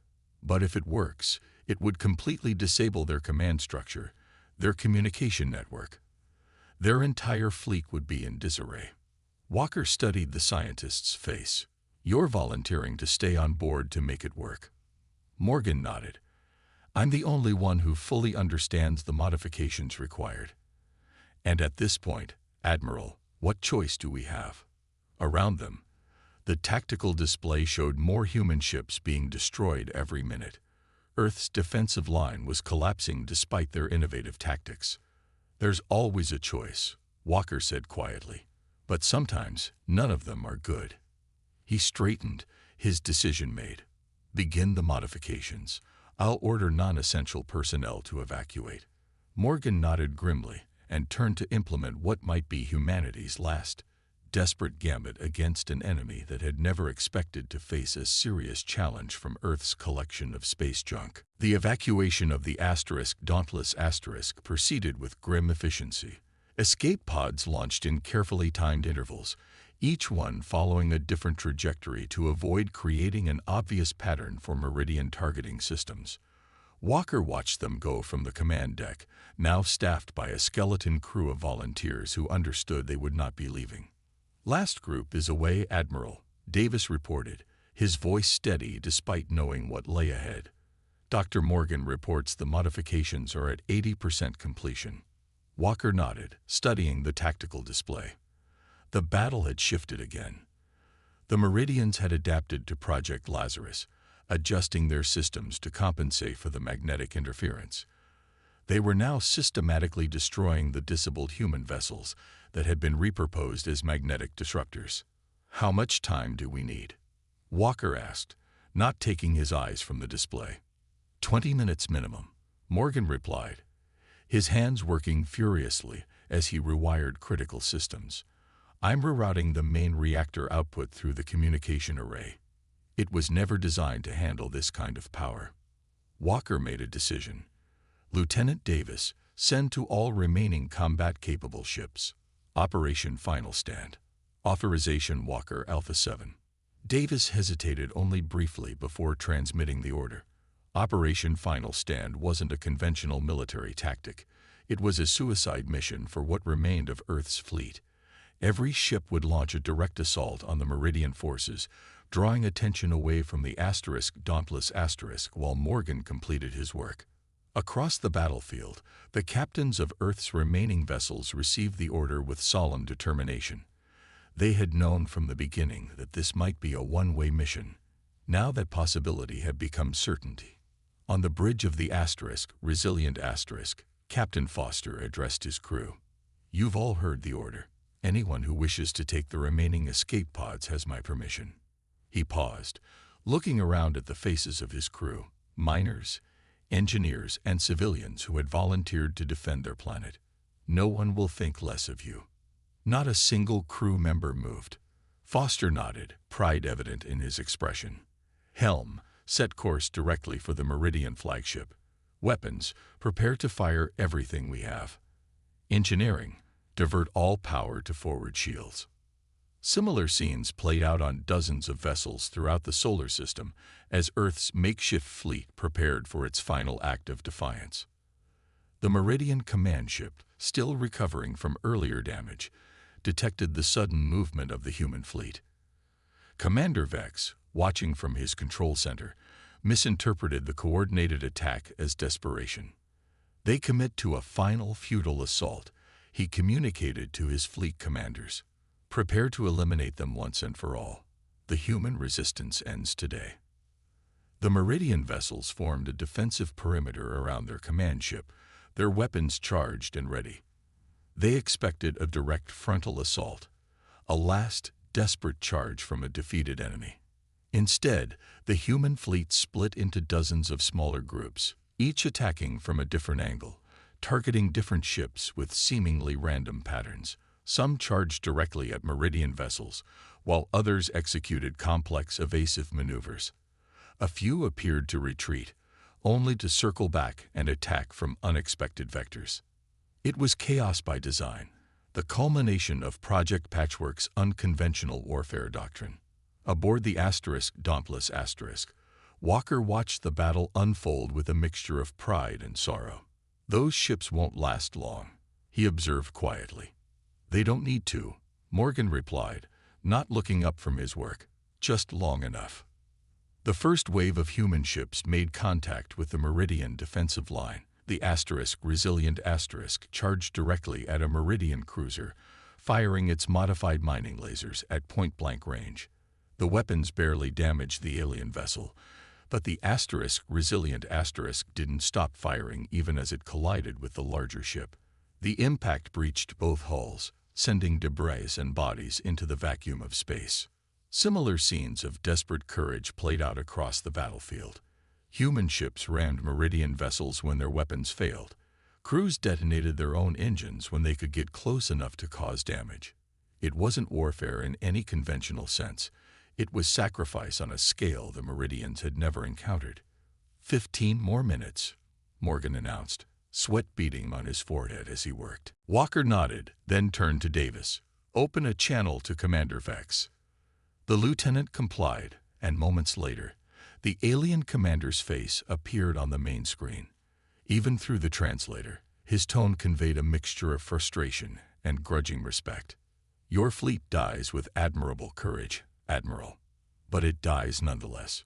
But if it works, it would completely disable their command structure, their communication network. Their entire fleet would be in disarray." Walker studied the scientist's face. "You're volunteering to stay on board to make it work?" Morgan nodded. "I'm the only one who fully understands the modifications required. And at this point, Admiral, what choice do we have?" Around them, the tactical display showed more human ships being destroyed every minute. Earth's defensive line was collapsing despite their innovative tactics. "There's always a choice," Walker said quietly. "But sometimes none of them are good." He straightened, his decision made. "Begin the modifications. I'll order non-essential personnel to evacuate." Morgan nodded grimly and turned to implement what might be humanity's last desperate gambit against an enemy that had never expected to face a serious challenge from Earth's collection of space junk. The evacuation of the Dauntless Asterisk proceeded with grim efficiency. Escape pods launched in carefully timed intervals, each one following a different trajectory to avoid creating an obvious pattern for Meridian targeting systems. Walker watched them go from the command deck, now staffed by a skeleton crew of volunteers who understood they would not be leaving. "Last group is away, Admiral," Davis reported, his voice steady despite knowing what lay ahead. "Dr. Morgan reports the modifications are at 80% completion." Walker nodded, studying the tactical display. The battle had shifted again. The Meridians had adapted to Project Lazarus, adjusting their systems to compensate for the magnetic interference. They were now systematically destroying the disabled human vessels that had been repurposed as magnetic disruptors. "How much time do we need?" Walker asked, not taking his eyes from the display. 20 minutes minimum," Morgan replied, his hands working furiously as he rewired critical systems. "I'm rerouting the main reactor output through the communication array. It was never designed to handle this kind of power." Walker made a decision. "Lieutenant Davis, send to all remaining combat-capable ships. Operation Final Stand. Authorization Walker Alpha 7. Davis hesitated only briefly before transmitting the order. Operation Final Stand wasn't a conventional military tactic. It was a suicide mission for what remained of Earth's fleet. Every ship would launch a direct assault on the Meridian forces, drawing attention away from the Dauntless Asterisk while Morgan completed his work. Across the battlefield, the captains of Earth's remaining vessels received the order with solemn determination. They had known from the beginning that this might be a one-way mission. Now that possibility had become certainty. On the bridge of the Asterisk, Resilient Asterisk, Captain Foster addressed his crew. "You've all heard the order. Anyone who wishes to take the remaining escape pods has my permission." He paused, looking around at the faces of his crew, miners, engineers, and civilians who had volunteered to defend their planet. "No one will think less of you." Not a single crew member moved. Foster nodded, pride evident in his expression. "Helm, set course directly for the Meridian flagship. Weapons, prepare to fire everything we have. Engineering, divert all power to forward shields." Similar scenes played out on dozens of vessels throughout the solar system as Earth's makeshift fleet prepared for its final act of defiance. The Meridian command ship, still recovering from earlier damage, detected the sudden movement of the human fleet. Commander Vex, watching from his control center, misinterpreted the coordinated attack as desperation. "They commit to a final futile assault," he communicated to his fleet commanders. "Prepare to eliminate them once and for all. The human resistance ends today." The Meridian vessels formed a defensive perimeter around their command ship, their weapons charged and ready. They expected a direct frontal assault, a last, desperate charge from a defeated enemy. Instead, the human fleet split into dozens of smaller groups, each attacking from a different angle, targeting different ships with seemingly random patterns. Some charged directly at Meridian vessels, while others executed complex evasive maneuvers. A few appeared to retreat, only to circle back and attack from unexpected vectors. It was chaos by design, the culmination of Project Patchwork's unconventional warfare doctrine. Aboard the Dauntless Asterisk, Walker watched the battle unfold with a mixture of pride and sorrow. "Those ships won't last long," he observed quietly. "They don't need to," Morgan replied, not looking up from his work. "Just long enough." The first wave of human ships made contact with the Meridian defensive line. The Resilient Asterisk charged directly at a Meridian cruiser, firing its modified mining lasers at point-blank range. The weapons barely damaged the alien vessel, but the Resilient Asterisk didn't stop firing even as it collided with the larger ship. The impact breached both hulls, sending debris and bodies into the vacuum of space. Similar scenes of desperate courage played out across the battlefield. Human ships rammed Meridian vessels when their weapons failed. Crews detonated their own engines when they could get close enough to cause damage. It wasn't warfare in any conventional sense. It was sacrifice on a scale the Meridians had never encountered. 15 more minutes, Morgan announced, sweat beading on his forehead as he worked. Walker nodded, then turned to Davis. "Open a channel to Commander Vex." The lieutenant complied, and moments later, the alien commander's face appeared on the main screen. Even through the translator, his tone conveyed a mixture of frustration and grudging respect. "Your fleet dies with admirable courage, Admiral. But it dies nonetheless.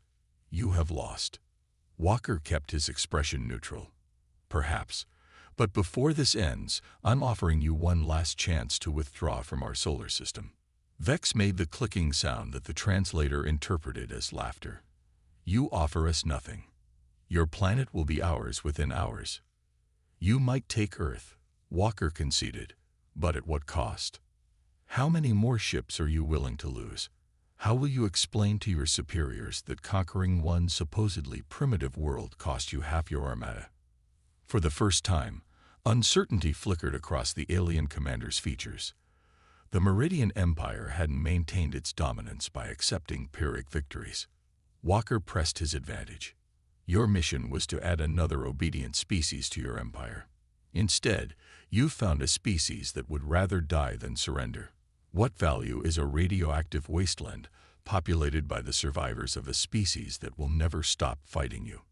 You have lost." Walker kept his expression neutral. "Perhaps. But before this ends, I'm offering you one last chance to withdraw from our solar system." Vex made the clicking sound that the translator interpreted as laughter. "You offer us nothing. Your planet will be ours within hours. You might take Earth," Walker conceded, "but at what cost? How many more ships are you willing to lose? How will you explain to your superiors that conquering one supposedly primitive world cost you half your armada?" For the first time, uncertainty flickered across the alien commander's features. The Meridian Empire hadn't maintained its dominance by accepting Pyrrhic victories. Walker pressed his advantage. "Your mission was to add another obedient species to your empire. Instead, you found a species that would rather die than surrender. What value is a radioactive wasteland populated by the survivors of a species that will never stop fighting you?"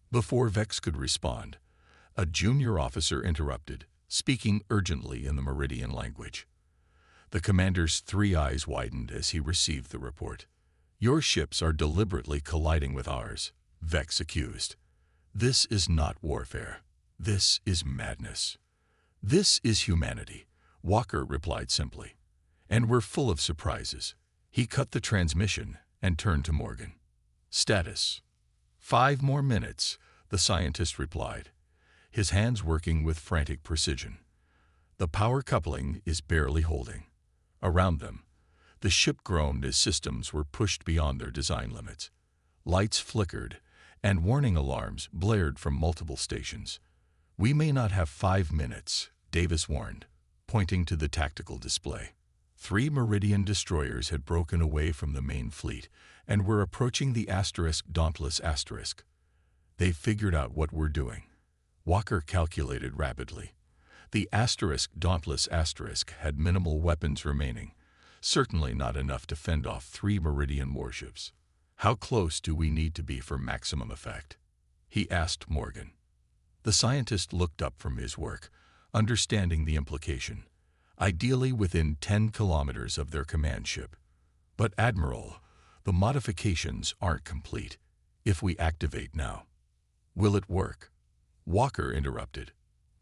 Before Vex could respond, a junior officer interrupted, speaking urgently in the Meridian language. The commander's 3 eyes widened as he received the report. "Your ships are deliberately colliding with ours," Vex accused. "This is not warfare. This is madness. This is humanity," Walker replied simply. "And we're full of surprises." He cut the transmission and turned to Morgan. "Status. 5 more minutes. the scientist replied, his hands working with frantic precision. The power coupling is barely holding. Around them, the ship groaned as systems were pushed beyond their design limits. Lights flickered, and warning alarms blared from multiple stations. "We may not have 5 minutes," Davis warned, pointing to the tactical display. 3 Meridian destroyers had broken away from the main fleet and were approaching the Dauntless Asterisk. "They figured out what we're doing," Walker calculated rapidly. The Dauntless Asterisk had minimal weapons remaining, certainly not enough to fend off 3 Meridian warships. "How close do we need to be for maximum effect?" he asked Morgan. The scientist looked up from his work, understanding the implication. "Ideally within 10 kilometers of their command ship. But Admiral, the modifications aren't complete. If we activate now, will it work?" Walker interrupted.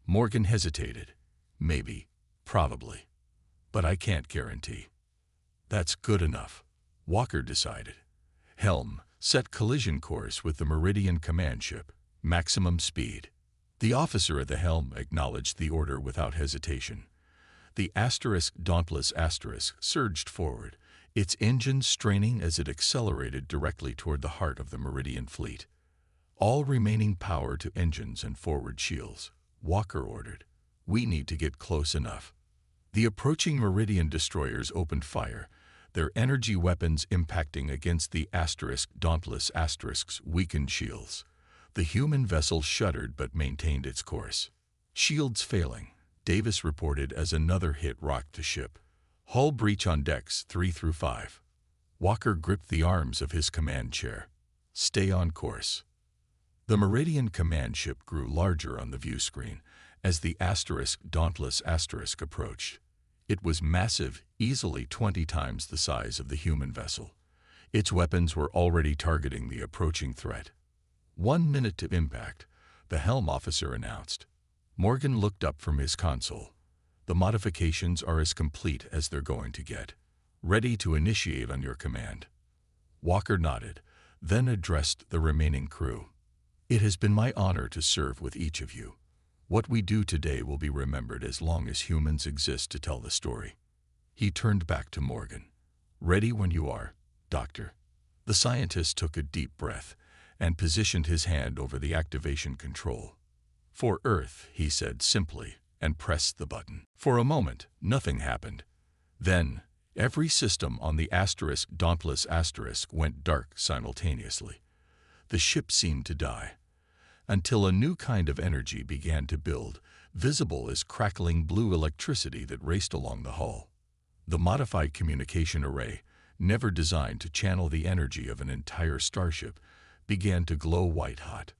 Morgan hesitated. "Maybe, probably, but I can't guarantee." "That's good enough," Walker decided. "Helm, set collision course with the Meridian command ship. Maximum speed." The officer at the helm acknowledged the order without hesitation. The Dauntless Asterisk surged forward, its engines straining as it accelerated directly toward the heart of the Meridian fleet. "All remaining power to engines and forward shields," Walker ordered. "We need to get close enough." The approaching Meridian destroyers opened fire, their energy weapons impacting against the Dauntless Asterisk's weakened shields. The human vessel shuddered but maintained its course. "Shields failing," Davis reported as another hit rocked the ship. "Hull breach on decks 3 through 5. Walker gripped the arms of his command chair. "Stay on course." The Meridian command ship grew larger on the view screen as the Dauntless Asterisk approached. It was massive, easily 20 times the size of the human vessel. Its weapons were already targeting the approaching threat. 1 minute to impact, the helm officer announced. Morgan looked up from his console. "The modifications are as complete as they're going to get. Ready to initiate on your command." Walker nodded, then addressed the remaining crew. "It has been my honor to serve with each of you. What we do today will be remembered as long as humans exist to tell the story." He turned back to Morgan. "Ready when you are, Doctor." The scientist took a deep breath and positioned his hand over the activation control. "For Earth," he said simply, and pressed the button. For a moment, nothing happened. Then, every system on the Dauntless Asterisk went dark simultaneously. The ship seemed to die, until a new kind of energy began to build, visible as crackling blue electricity that raced along the hull. The modified communication array, never designed to channel the energy of an entire starship, began to glow white-hot.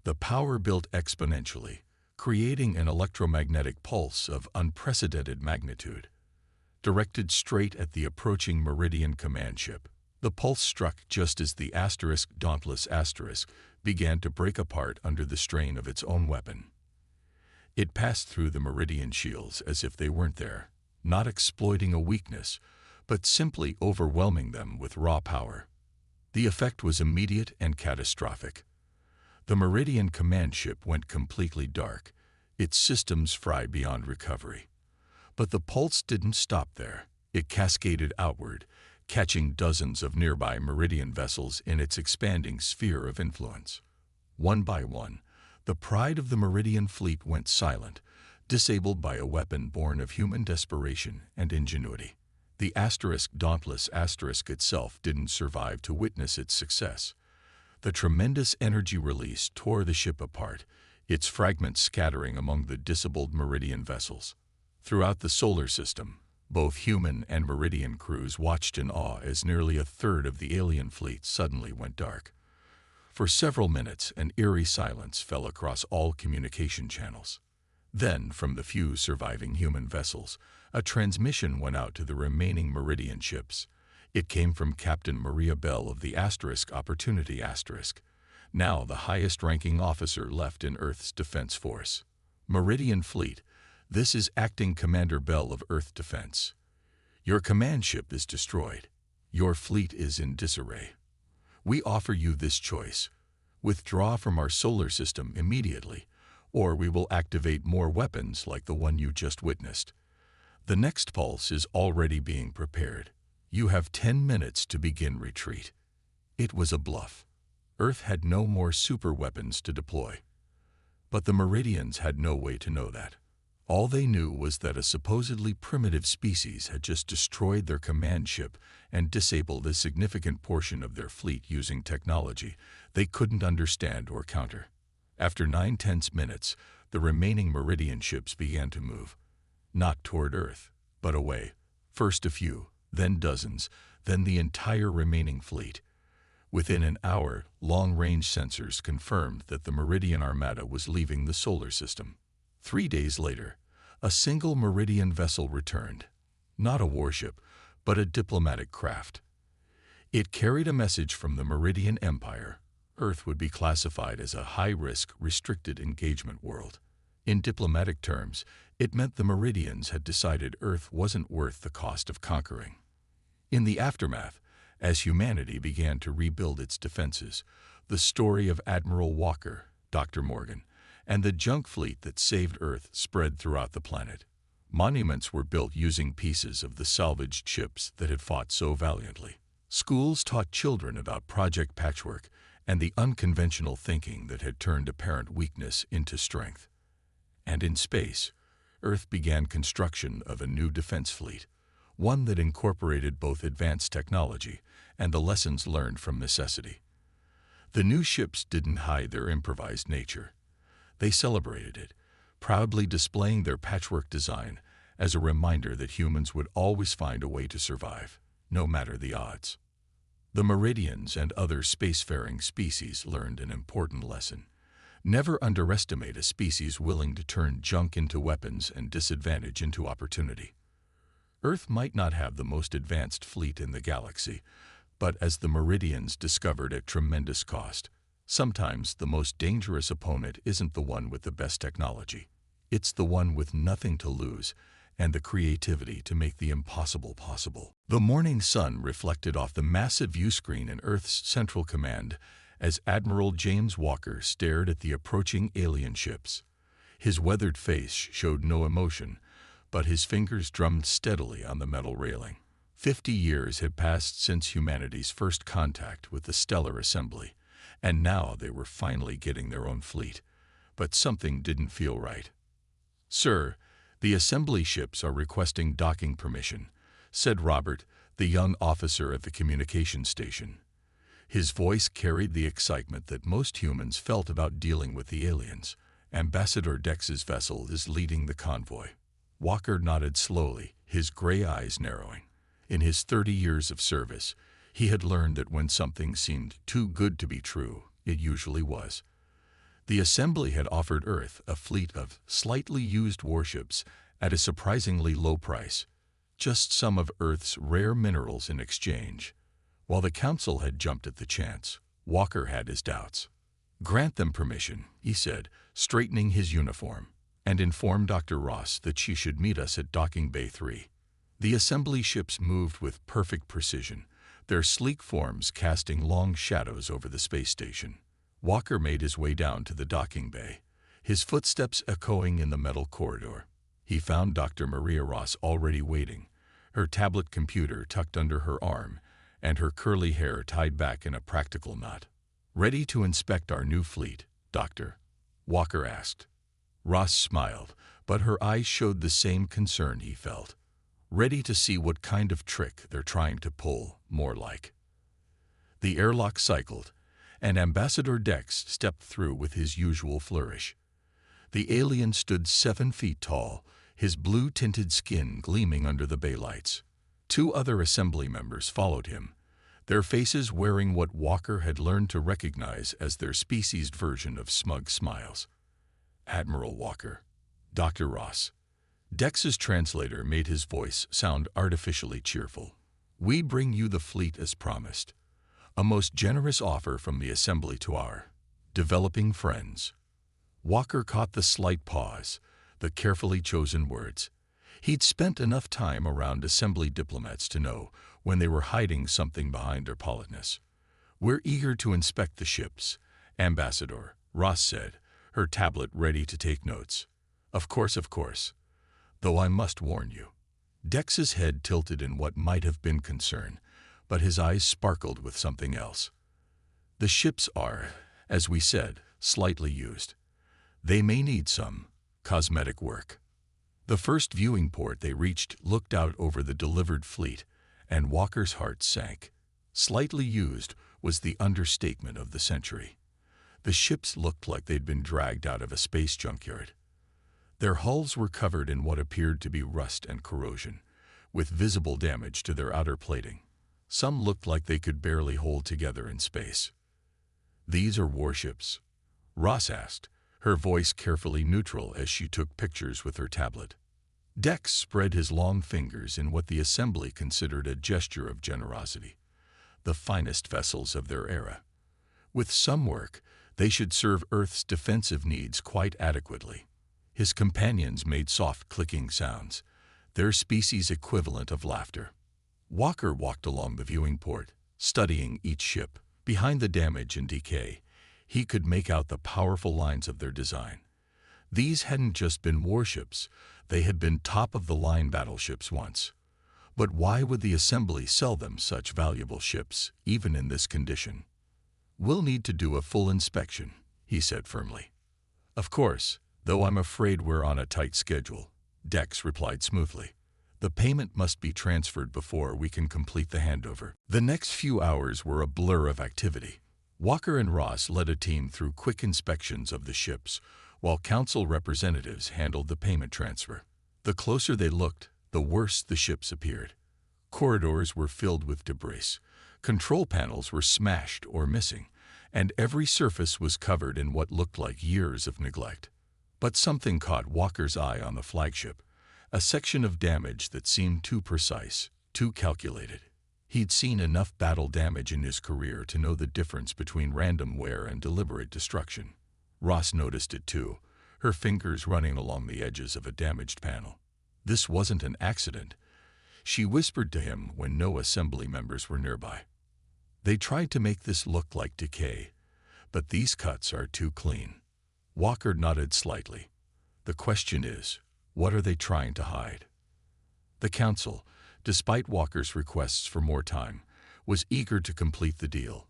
The power built exponentially, creating an electromagnetic pulse of unprecedented magnitude. Directed straight at the approaching Meridian command ship, the pulse struck just as the Dauntless Asterisk began to break apart under the strain of its own weapon. It passed through the Meridian shields as if they weren't there, not exploiting a weakness, but simply overwhelming them with raw power. The effect was immediate and catastrophic. The Meridian command ship went completely dark, its systems fried beyond recovery. But the pulse didn't stop there. It cascaded outward, catching dozens of nearby Meridian vessels in its expanding sphere of influence. One by one, the pride of the Meridian fleet went silent, disabled by a weapon born of human desperation and ingenuity. The Dauntless Asterisk itself didn't survive to witness its success. The tremendous energy release tore the ship apart, its fragments scattering among the disabled Meridian vessels. Throughout the solar system, both human and Meridian crews watched in awe as nearly a third of the alien fleet suddenly went dark. For several minutes, an eerie silence fell across all communication channels. Then, from the few surviving human vessels, a transmission went out to the remaining Meridian ships. It came from Captain Maria Bell of the Opportunity Asterisk, now the highest-ranking officer left in Earth's Defense Force. "Meridian Fleet, this is Acting Commander Bell of Earth Defense. Your command ship is destroyed. Your fleet is in disarray. We offer you this choice. Withdraw from our solar system immediately, or we will activate more weapons like the one you just witnessed. The next pulse is already being prepared. You have 10 minutes to begin retreat." It was a bluff. Earth had no more super weapons to deploy. But the Meridians had no way to know that. All they knew was that a supposedly primitive species had just destroyed their command ship and disabled a significant portion of their fleet using technology they couldn't understand or counter. After 9 tense minutes, the remaining Meridian ships began to move. Not toward Earth, but away. First a few, then dozens, then the entire remaining fleet. Within an hour, long-range sensors confirmed that the Meridian Armada was leaving the solar system. 3 days later, a single Meridian vessel returned. Not a warship, but a diplomatic craft. It carried a message from the Meridian Empire. Earth would be classified as a high-risk, restricted engagement world. In diplomatic terms, it meant the Meridians had decided Earth wasn't worth the cost of conquering. In the aftermath, as humanity began to rebuild its defenses, the story of Admiral Walker, Dr. Morgan, and the junk fleet that saved Earth spread throughout the planet. Monuments were built using pieces of the salvaged ships that had fought so valiantly. Schools taught children about Project Patchwork and the unconventional thinking that had turned apparent weakness into strength. And in space, Earth began construction of a new defense fleet, one that incorporated both advanced technology and the lessons learned from necessity. The new ships didn't hide their improvised nature. They celebrated it, proudly displaying their patchwork design as a reminder that humans would always find a way to survive, no matter the odds. The Meridians and other spacefaring species learned an important lesson. Never underestimate a species willing to turn junk into weapons and disadvantage into opportunity. Earth might not have the most advanced fleet in the galaxy, but as the Meridians discovered at tremendous cost, sometimes the most dangerous opponent isn't the one with the best technology. It's the one with nothing to lose and the creativity to make the impossible possible. The morning sun reflected off the massive viewscreen in Earth's Central Command as Admiral James Walker stared at the approaching alien ships. His weathered face showed no emotion, but his fingers drummed steadily on the metal railing. 50 years had passed since humanity's first contact with the Stellar Assembly, and now they were finally getting their own fleet. But something didn't feel right. "Sir, the assembly ships are requesting docking permission," said Robert, the young officer at the communications station. His voice carried the excitement that most humans felt about dealing with the aliens. "Ambassador Dex's vessel is leading the convoy." Walker nodded slowly, his gray eyes narrowing. In his 30 years of service, he had learned that when something seemed too good to be true, it usually was. The Assembly had offered Earth a fleet of slightly used warships at a surprisingly low price, just some of Earth's rare minerals in exchange. While the Council had jumped at the chance, Walker had his doubts. "Grant them permission," he said, straightening his uniform, "and inform Dr. Ross that she should meet us at Docking Bay 3. The Assembly ships moved with perfect precision, their sleek forms casting long shadows over the space station. Walker made his way down to the docking bay, his footsteps echoing in the metal corridor. He found Dr. Maria Ross already waiting, her tablet computer tucked under her arm and her curly hair tied back in a practical knot. "Ready to inspect our new fleet, Doctor?" Walker asked. Ross smiled, but her eyes showed the same concern he felt. "Ready to see what kind of trick they're trying to pull, more like." The airlock cycled, and Ambassador Dex stepped through with his usual flourish. The alien stood 7 feet tall, his blue-tinted skin gleaming under the bay lights. 2 other Assembly members followed him, their faces wearing what Walker had learned to recognize as their species' version of smug smiles. "Admiral Walker, Dr. Ross." Dex's translator made his voice sound artificially cheerful. "We bring you the fleet as promised. A most generous offer from the Assembly to our developing friends." Walker caught the slight pause, the carefully chosen words. He'd spent enough time around Assembly diplomats to know when they were hiding something behind their politeness. "We're eager to inspect the ships, Ambassador, Ross said, her tablet ready to take notes. Of course. Though I must warn you. Dex's head tilted in what might have been concern, but his eyes sparkled with something else. The ships are, as we said, slightly used. They may need some cosmetic work. The first viewing port they reached looked out over the delivered fleet, and Walker's heart sank. Slightly used was the understatement of the century. The ships looked like they'd been dragged out of a space junkyard. Their hulls were covered in what appeared to be rust and corrosion, with visible damage to their outer plating. Some looked like they could barely hold together in space. "These are warships?" Ross asked, her voice carefully neutral as she took pictures with her tablet. Dex spread his long fingers in what the assembly considered a gesture of generosity. The finest vessels of their era. With some work, they should serve Earth's defensive needs quite adequately. His companions made soft clicking sounds, their species equivalent of laughter. Walker walked along the viewing port, studying each ship. Behind the damage and decay, he could make out the powerful lines of their design. These hadn't just been warships, they had been top-of-the-line battleships once. But why would the assembly sell them such valuable ships, even in this condition? "We'll need to do a full inspection," he said firmly. "Of course, though I'm afraid we're on a tight schedule," Dex replied smoothly. "The payment must be transferred before we can complete the handover." The next few hours were a blur of activity. Walker and Ross led a team through quick inspections of the ships, while council representatives handled the payment transfer. The closer they looked, the worse the ships appeared. Corridors were filled with debris, control panels were smashed or missing, and every surface was covered in what looked like years of neglect. But something caught Walker's eye on the flagship, a section of damage that seemed too precise, too calculated. He'd seen enough battle damage in his career to know the difference between random wear and deliberate destruction. Ross noticed it too, her fingers running along the edges of a damaged panel. This wasn't an accident, she whispered to him when no assembly members were nearby. They tried to make this look like decay, but these cuts are too clean. Walker nodded slightly. The question is, what are they trying to hide? The council, despite Walker's requests for more time, was eager to complete the deal.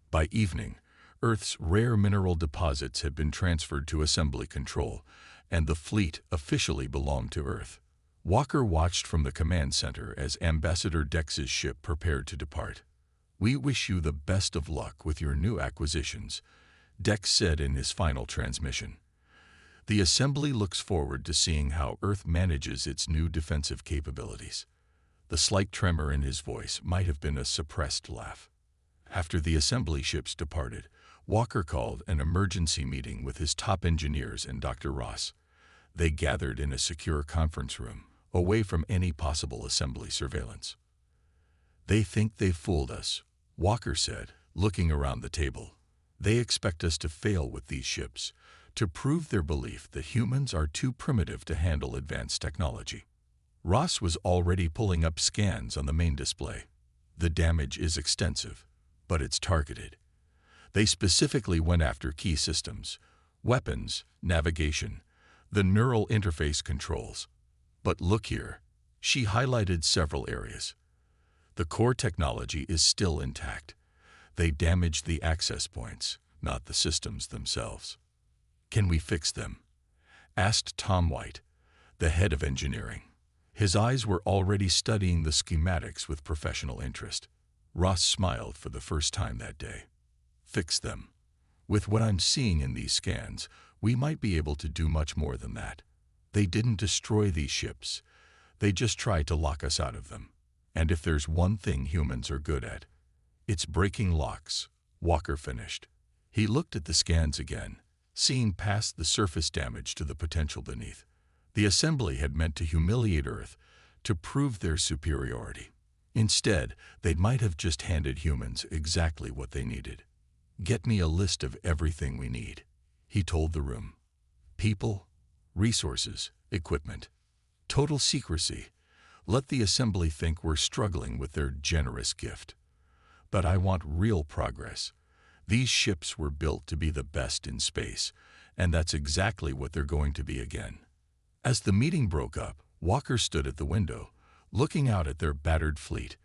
By evening, Earth's rare mineral deposits had been transferred to assembly control, and the fleet officially belonged to Earth. Walker watched from the command center as Ambassador Dex's ship prepared to depart. "We wish you the best of luck with your new acquisitions," Dex said in his final transmission. "The assembly looks forward to seeing how Earth manages its new defensive capabilities." The slight tremor in his voice might have been a suppressed laugh. After the assembly ships departed, Walker called an emergency meeting with his top engineers and Dr. Ross. They gathered in a secure conference room, away from any possible assembly surveillance. "They think they've fooled us," Walker said, looking around the table. "They expect us to fail with these ships, to prove their belief that humans are too primitive to handle advanced technology." Ross was already pulling up scans on the main display. "The damage is extensive, but it's targeted. They specifically went after key systems, weapons, navigation, the neural interface controls. But look here," she highlighted several areas. "The core technology is still intact. They damaged the access points, not the systems themselves." "Can we fix them?" asked Tom White, the head of engineering. His eyes were already studying the schematics with professional interest. Ross smiled for the first time that day. "Fix them. With what I'm seeing in these scans, we might be able to do much more than that. They didn't destroy these ships. They just tried to lock us out of them. And if there's one thing humans are good at, it's breaking locks," Walker finished. He looked at the scans again, seeing past the surface damage to the potential beneath. The assembly had meant to humiliate Earth, to prove their superiority. Instead, they might have just handed humans exactly what they needed. "Get me a list of everything we need," he told the room. "People, resources, equipment. Total secrecy. Let the assembly think we're struggling with their generous gift. But I want real progress. These ships were built to be the best in space, and that's exactly what they're going to be again. As the meeting broke up, Walker stood at the window, looking out at their battered fleet.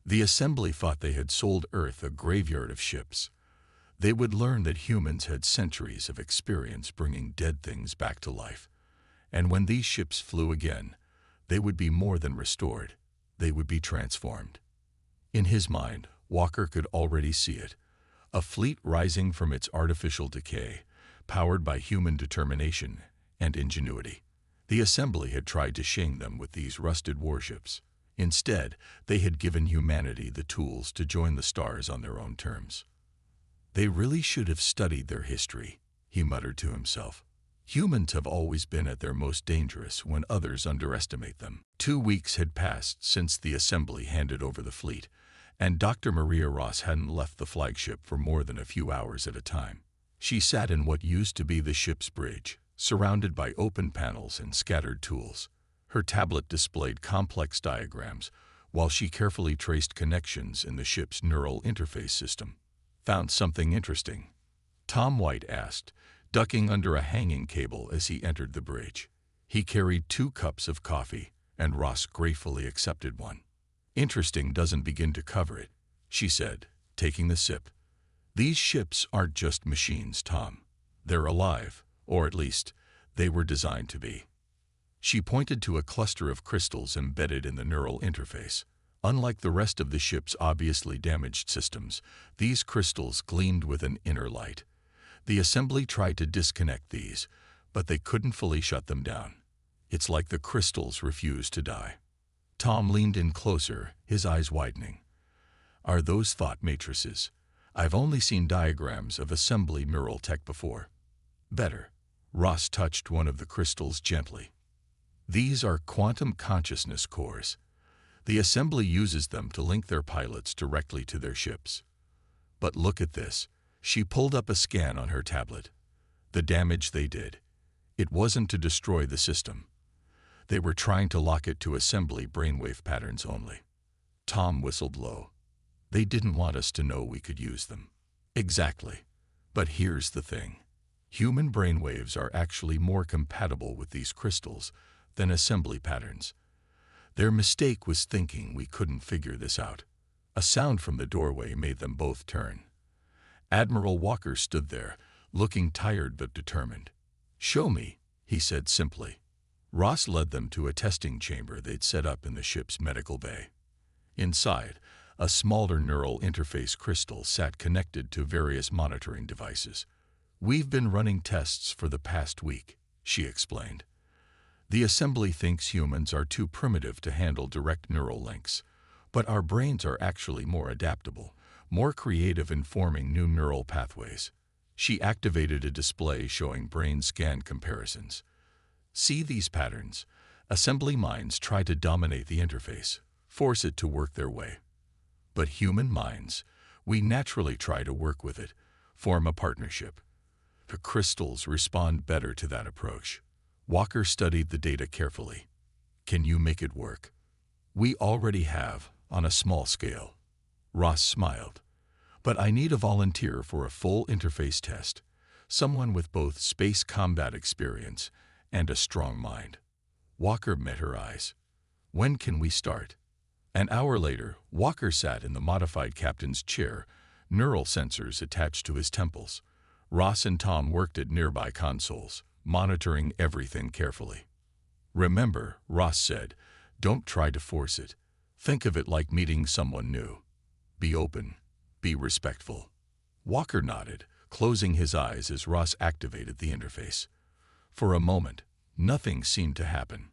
The assembly thought they had sold Earth a graveyard of ships. They would learn that humans had centuries of experience bringing dead things back to life. And when these ships flew again, they would be more than restored. They would be transformed. In his mind, Walker could already see it. A fleet rising from its artificial decay, powered by human determination and ingenuity. The assembly had tried to shame them with these rusted warships. Instead, they had given humanity the tools to join the stars on their own terms. They really should have studied their history, he muttered to himself. Humans have always been at their most dangerous when others underestimate them. 2 weeks had passed since the assembly handed over the fleet, and Dr. Maria Ross hadn't left the flagship for more than a few hours at a time. She sat in what used to be the ship's bridge, surrounded by open panels and scattered tools. Her tablet displayed complex diagrams, while she carefully traced connections in the ship's neural interface system. "Found something interesting?" Tom White asked, ducking under a hanging cable as he entered the bridge. He carried 2 cups of coffee, and Ross gratefully accepted one. "Interesting doesn't begin to cover it," she said, taking the sip. "These ships aren't just machines, Tom. They're alive, or at least, they were designed to be." She pointed to a cluster of crystals embedded in the neural interface. Unlike the rest of the ship's obviously damaged systems, these crystals gleamed with an inner light. The assembly tried to disconnect these, but they couldn't fully shut them down. It's like the crystals refused to die. Tom leaned in closer, his eyes widening. "Are those thought matrices? I've only seen diagrams of assembly neural tech before." "Better." Ross touched one of the crystals gently. "These are quantum consciousness cores. The assembly uses them to link their pilots directly to their ships. But look at this." She pulled up a scan on her tablet. The damage they did. It wasn't to destroy the system. They were trying to lock it to assembly brainwave patterns only. Tom whistled low. "They didn't want us to know we could use them." "Exactly. But here's the thing. Human brainwaves are actually more compatible with these crystals than assembly patterns. Their mistake was thinking we couldn't figure this out." A sound from the doorway made them both turn. Admiral Walker stood there, looking tired but determined. "Show me," he said simply. Ross led them to a testing chamber they'd set up in the ship's medical bay. Inside, a smaller neural interface crystal sat connected to various monitoring devices. "We've been running tests for the past week," she explained. "The assembly thinks humans are too primitive to handle direct neural links, but our brains are actually more adaptable, more creative in forming new neural pathways." She activated a display showing brain scan comparisons. "See these patterns? Assembly minds try to dominate the interface, force it to work their way. But human minds, we naturally try to work with it, form a partnership. The crystals respond better to that approach." Walker studied the data carefully. "Can you make it work?" "We already have, on a small scale." Ross smiled. "But I need a volunteer for a full interface test, someone with both space combat experience and a strong mind." Walker met her eyes. "When can we start?" An hour later, Walker sat in the modified captain's chair, neural sensors attached to his temples. Ross and Tom worked at nearby consoles, monitoring everything carefully. "Remember," Ross said, "don't try to force it. Think of it like meeting someone new. Be open. Be respectful." Walker nodded, closing his eyes as Ross activated the interface. For a moment, nothing seemed to happen.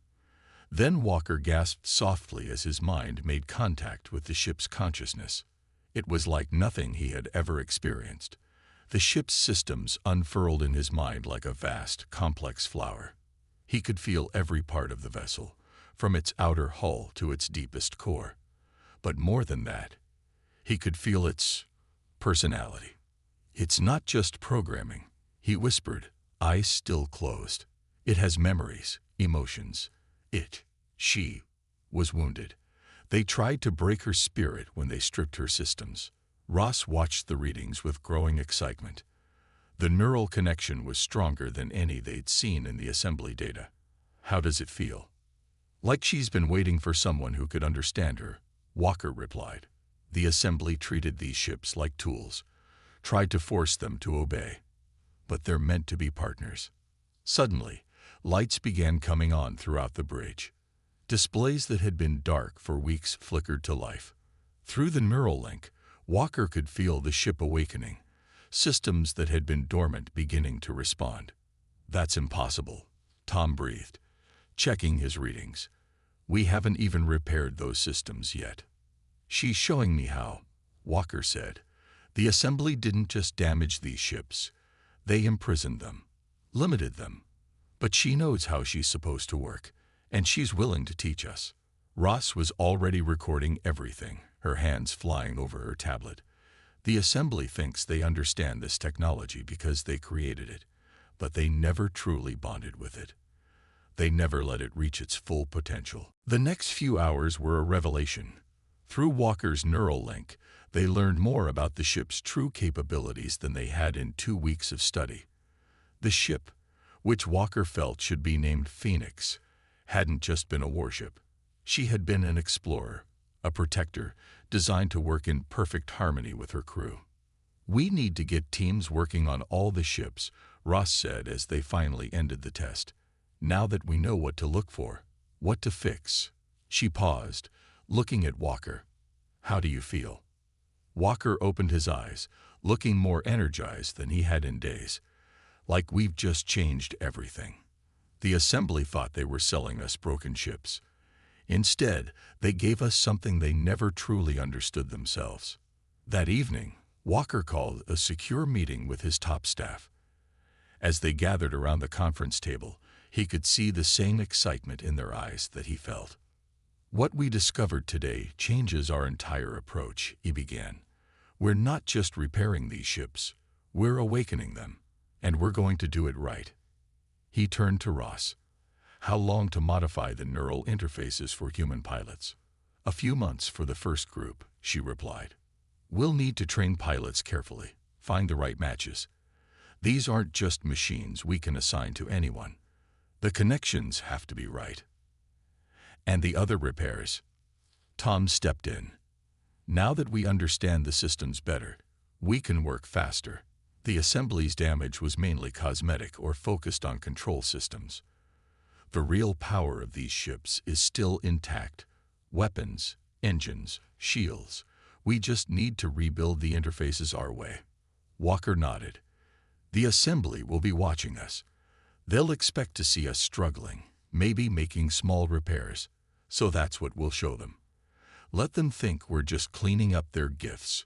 Then Walker gasped softly as his mind made contact with the ship's consciousness. It was like nothing he had ever experienced. The ship's systems unfurled in his mind like a vast, complex flower. He could feel every part of the vessel, from its outer hull to its deepest core. But more than that, he could feel its personality. "It's not just programming," he whispered, eyes still closed. "It has memories, emotions. She was wounded. They tried to break her spirit when they stripped her systems. Ross watched the readings with growing excitement. The neural connection was stronger than any they'd seen in the assembly data. "How does it feel?" "Like she's been waiting for someone who could understand her," Walker replied. The assembly treated these ships like tools, tried to force them to obey. But they're meant to be partners. Suddenly, lights began coming on throughout the bridge. Displays that had been dark for weeks flickered to life. Through the neural link, Walker could feel the ship awakening, systems that had been dormant beginning to respond. "That's impossible," Tom breathed, checking his readings. "We haven't even repaired those systems yet." "She's showing me how," Walker said. "The assembly didn't just damage these ships. They imprisoned them, limited them. But she knows how she's supposed to work, and she's willing to teach us." Ross was already recording everything, her hands flying over her tablet. "The assembly thinks they understand this technology because they created it, but they never truly bonded with it. They never let it reach its full potential." The next few hours were a revelation. Through Walker's neural link, they learned more about the ship's true capabilities than they had in 2 weeks of study. The ship, which Walker felt should be named Phoenix, hadn't just been a warship. She had been an explorer, a protector, designed to work in perfect harmony with her crew. "We need to get teams working on all the ships," Ross said as they finally ended the test. "Now that we know what to look for, what to fix." She paused, looking at Walker. "How do you feel?" Walker opened his eyes, looking more energized than he had in days. "Like we've just changed everything. The assembly thought they were selling us broken ships. Instead, they gave us something they never truly understood themselves." That evening, Walker called a secure meeting with his top staff. As they gathered around the conference table, he could see the same excitement in their eyes that he felt. "What we discovered today changes our entire approach," he began. "We're not just repairing these ships, we're awakening them, and we're going to do it right." He turned to Ross. "How long to modify the neural interfaces for human pilots?" "A few months for the first group," she replied. "We'll need to train pilots carefully, find the right matches. These aren't just machines we can assign to anyone. The connections have to be right." "And the other repairs?" Tom stepped in. "Now that we understand the systems better, we can work faster." The assembly's damage was mainly cosmetic or focused on control systems. The real power of these ships is still intact. Weapons, engines, shields. We just need to rebuild the interfaces our way." Walker nodded. "The assembly will be watching us. They'll expect to see us struggling, maybe making small repairs. So that's what we'll show them. Let them think we're just cleaning up their gifts,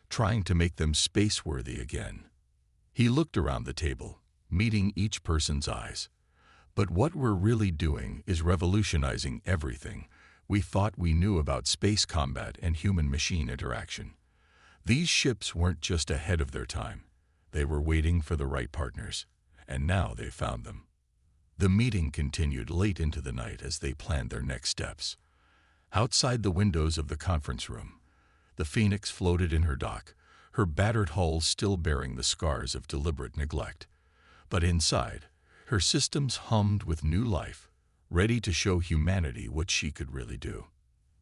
trying to make them space-worthy again." He looked around the table, meeting each person's eyes. "But what we're really doing is revolutionizing everything we thought we knew about space combat and human-machine interaction. These ships weren't just ahead of their time. They were waiting for the right partners, and now they found them." The meeting continued late into the night as they planned their next steps. Outside the windows of the conference room, the Phoenix floated in her dock, her battered hull still bearing the scars of deliberate neglect. But inside, her systems hummed with new life, ready to show humanity what she could really do.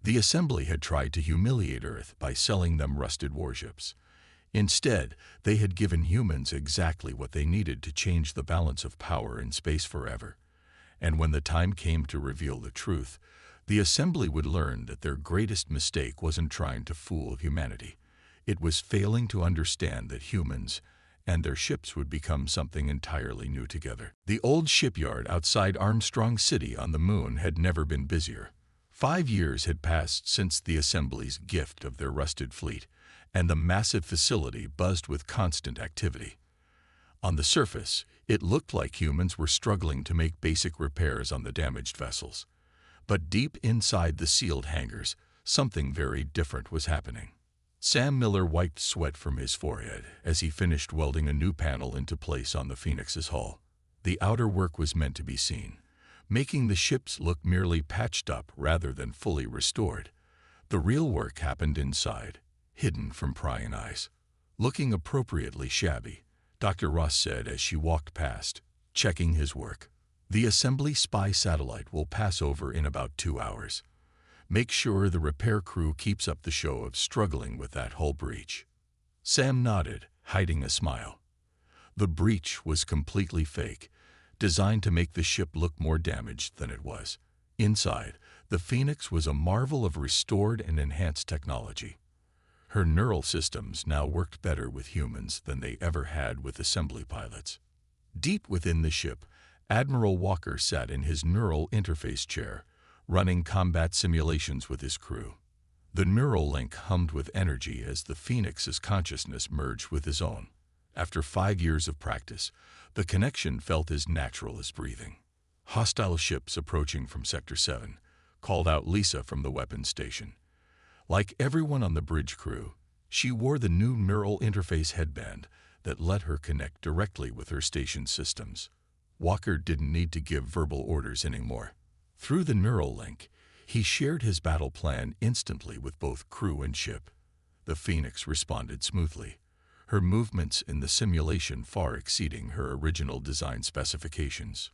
The assembly had tried to humiliate Earth by selling them rusted warships. Instead, they had given humans exactly what they needed to change the balance of power in space forever. And when the time came to reveal the truth, the assembly would learn that their greatest mistake wasn't trying to fool humanity. It was failing to understand that humans and their ships would become something entirely new together. The old shipyard outside Armstrong City on the Moon had never been busier. 5 years had passed since the assembly's gift of their rusted fleet, and the massive facility buzzed with constant activity. On the surface, it looked like humans were struggling to make basic repairs on the damaged vessels. But deep inside the sealed hangars, something very different was happening. Sam Miller wiped sweat from his forehead as he finished welding a new panel into place on the Phoenix's hull. The outer work was meant to be seen, making the ships look merely patched up rather than fully restored. The real work happened inside, hidden from prying eyes. Looking appropriately shabby, Dr. Ross said as she walked past, checking his work. The assembly spy satellite will pass over in about 2 hours. Make sure the repair crew keeps up the show of struggling with that hull breach. Sam nodded, hiding a smile. The breach was completely fake, designed to make the ship look more damaged than it was. Inside, the Phoenix was a marvel of restored and enhanced technology. Her neural systems now worked better with humans than they ever had with assembly pilots. Deep within the ship, Admiral Walker sat in his neural interface chair, running combat simulations with his crew. The neural link hummed with energy as the Phoenix's consciousness merged with his own. After 5 years of practice, the connection felt as natural as breathing. Hostile ships approaching from Sector 7 called out Lisa from the weapons station. Like everyone on the bridge crew, she wore the new neural interface headband that let her connect directly with her station systems. Walker didn't need to give verbal orders anymore. Through the neural link, he shared his battle plan instantly with both crew and ship. The Phoenix responded smoothly, her movements in the simulation far exceeding her original design specifications.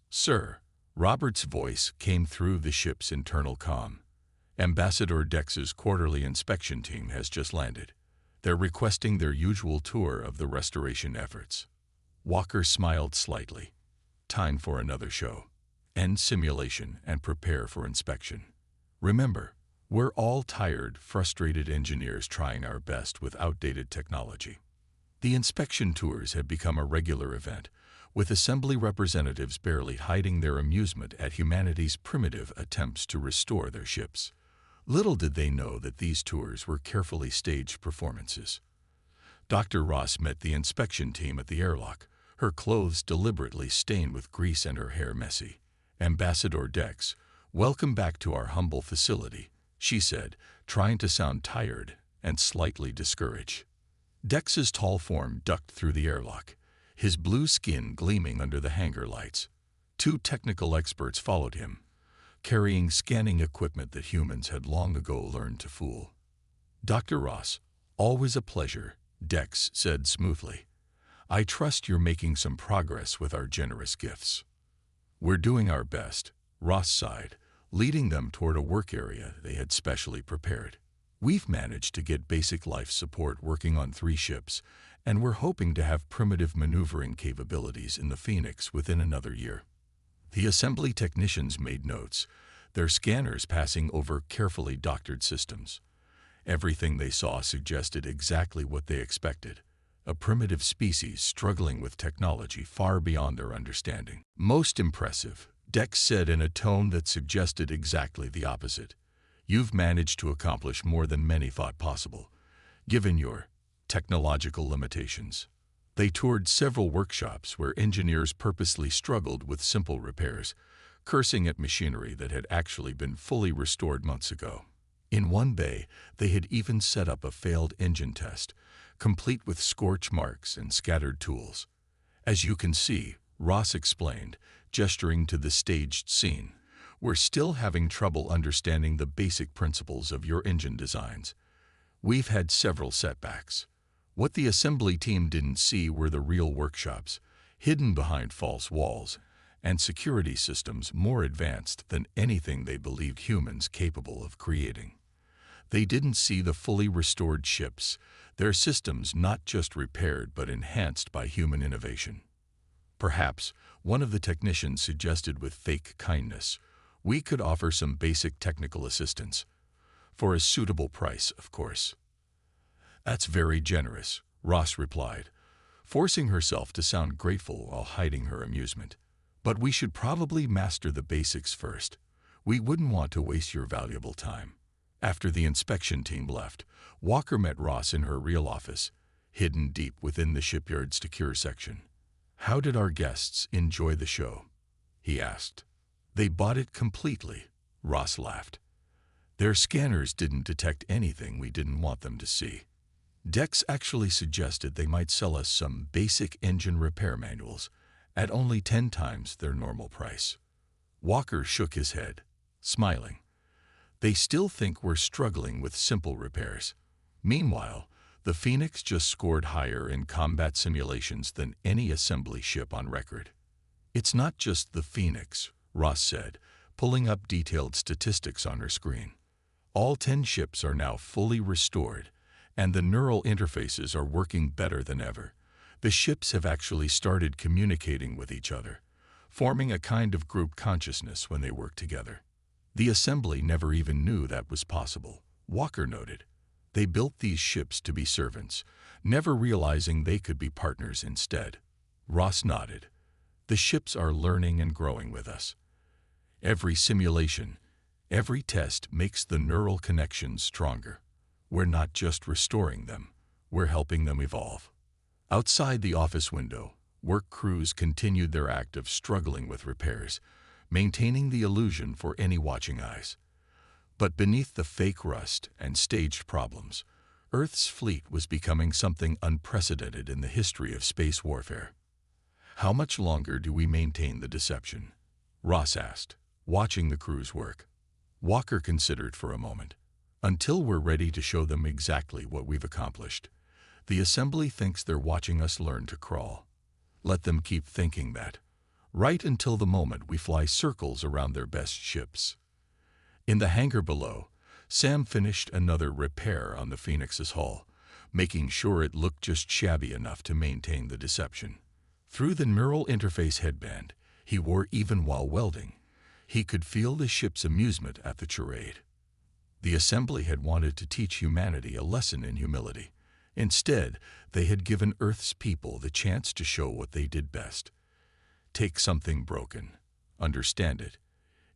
"Sir," Robert's voice came through the ship's internal comm. "Ambassador Dex's quarterly inspection team has just landed. They're requesting their usual tour of the restoration efforts." Walker smiled slightly. Time for another show. End simulation and prepare for inspection. Remember, we're all tired, frustrated engineers trying our best with outdated technology. The inspection tours had become a regular event, with assembly representatives barely hiding their amusement at humanity's primitive attempts to restore their ships. Little did they know that these tours were carefully staged performances. Dr. Ross met the inspection team at the airlock, her clothes deliberately stained with grease and her hair messy. "Ambassador Dex, welcome back to our humble facility," she said, trying to sound tired and slightly discouraged. Dex's tall form ducked through the airlock, his blue skin gleaming under the hangar lights. 2 technical experts followed him, carrying scanning equipment that humans had long ago learned to fool. "Dr. Ross, always a pleasure," Dex said smoothly. "I trust you're making some progress with our generous gifts." "We're doing our best," Ross sighed, leading them toward a work area they had specially prepared. "We've managed to get basic life support working on 3 ships, and we're hoping to have primitive maneuvering capabilities in the Phoenix within another year." The assembly technicians made notes, their scanners passing over carefully doctored systems. Everything they saw suggested exactly what they expected: a primitive species struggling with technology far beyond their understanding. "Most impressive," Dex said in a tone that suggested exactly the opposite. "You've managed to accomplish more than many thought possible, given your technological limitations." They toured several workshops where engineers purposely struggled with simple repairs, cursing at machinery that had actually been fully restored months ago. In one bay, they had even set up a failed engine test, complete with scorch marks and scattered tools. "As you can see," Ross explained, gesturing to the staged scene, "we're still having trouble understanding the basic principles of your engine designs. We've had several setbacks." What the assembly team didn't see were the real workshops, hidden behind false walls, and security systems more advanced than anything they believed humans capable of creating. They didn't see the fully restored ships, their systems not just repaired but enhanced by human innovation. Perhaps, one of the technicians suggested with fake kindness, "we could offer some basic technical assistance. For a suitable price, of course." "That's very generous," Ross replied, forcing herself to sound grateful while hiding her amusement. "But we should probably master the basics first. We wouldn't want to waste your valuable time." After the inspection team left, Walker met Ross in her real office, hidden deep within the shipyard's secure section. "How did our guests enjoy the show?" he asked. "They bought it completely," Ross laughed. "Their scanners didn't detect anything we didn't want them to see. Dex actually suggested they might sell us some basic engine repair manuals at only 10 times their normal price." Walker shook his head, smiling. "They still think we're struggling with simple repairs. Meanwhile, the Phoenix just scored higher in combat simulations than any assembly ship on record. "It's not just the Phoenix," Ross said, pulling up detailed statistics on her screen. "All 10 ships are now fully restored, and the neural interfaces are working better than ever. The ships have actually started communicating with each other, forming a kind of group consciousness when they work together. The assembly never even knew that was possible," Walker noted. "They built these ships to be servants, never realizing they could be partners instead." Ross nodded. "The ships are learning and growing with us. Every simulation, every test makes the neural connections stronger. We're not just restoring them, we're helping them evolve." Outside the office window, work crews continued their act of struggling with repairs, maintaining the illusion for any watching eyes. But beneath the fake rust and staged problems, Earth's fleet was becoming something unprecedented in the history of space warfare. "How much longer do we maintain the deception?" Ross asked, watching the crews work. Walker considered for a moment. "Until we're ready to show them exactly what we've accomplished. The assembly thinks they're watching us learn to crawl. Let them keep thinking that, right until the moment we fly circles around their best ships." In the hangar below, Sam finished another repair on the Phoenix's hull, making sure it looked just shabby enough to maintain the deception. Through the neural interface headband he wore even while welding, he could feel the ship's amusement at the charade. The assembly had wanted to teach humanity a lesson in humility. Instead, they had given Earth's people the chance to show what they did best. Take something broken, understand it,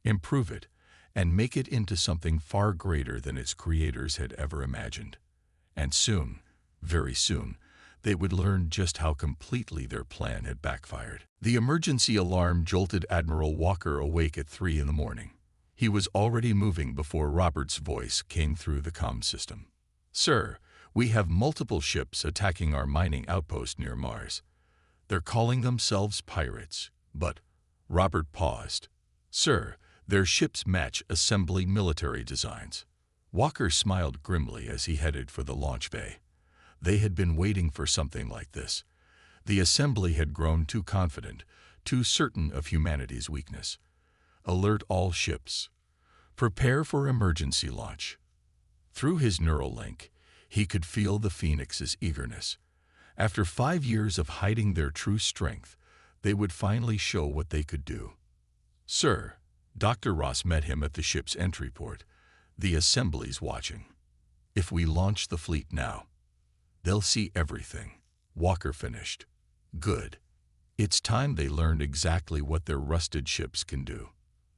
improve it, and make it into something far greater than its creators had ever imagined. And soon, very soon, they would learn just how completely their plan had backfired. The emergency alarm jolted Admiral Walker awake at 3 in the morning. He was already moving before Robert's voice came through the comm system. "Sir, we have multiple ships attacking our mining outpost near Mars. They're calling themselves pirates, but—" Robert paused. "Sir, their ships match assembly military designs." Walker smiled grimly as he headed for the launch bay. They had been waiting for something like this. The assembly had grown too confident, too certain of humanity's weakness. "Alert all ships. Prepare for emergency launch." Through his neural link, he could feel the Phoenix's eagerness. After 5 years of hiding their true strength, they would finally show what they could do. "Sir," Dr. Ross met him at the ship's entry port, "the assembly's watching. If we launch the fleet now, they'll see everything," Walker finished. "Good. It's time they learned exactly what their rusted ships can do."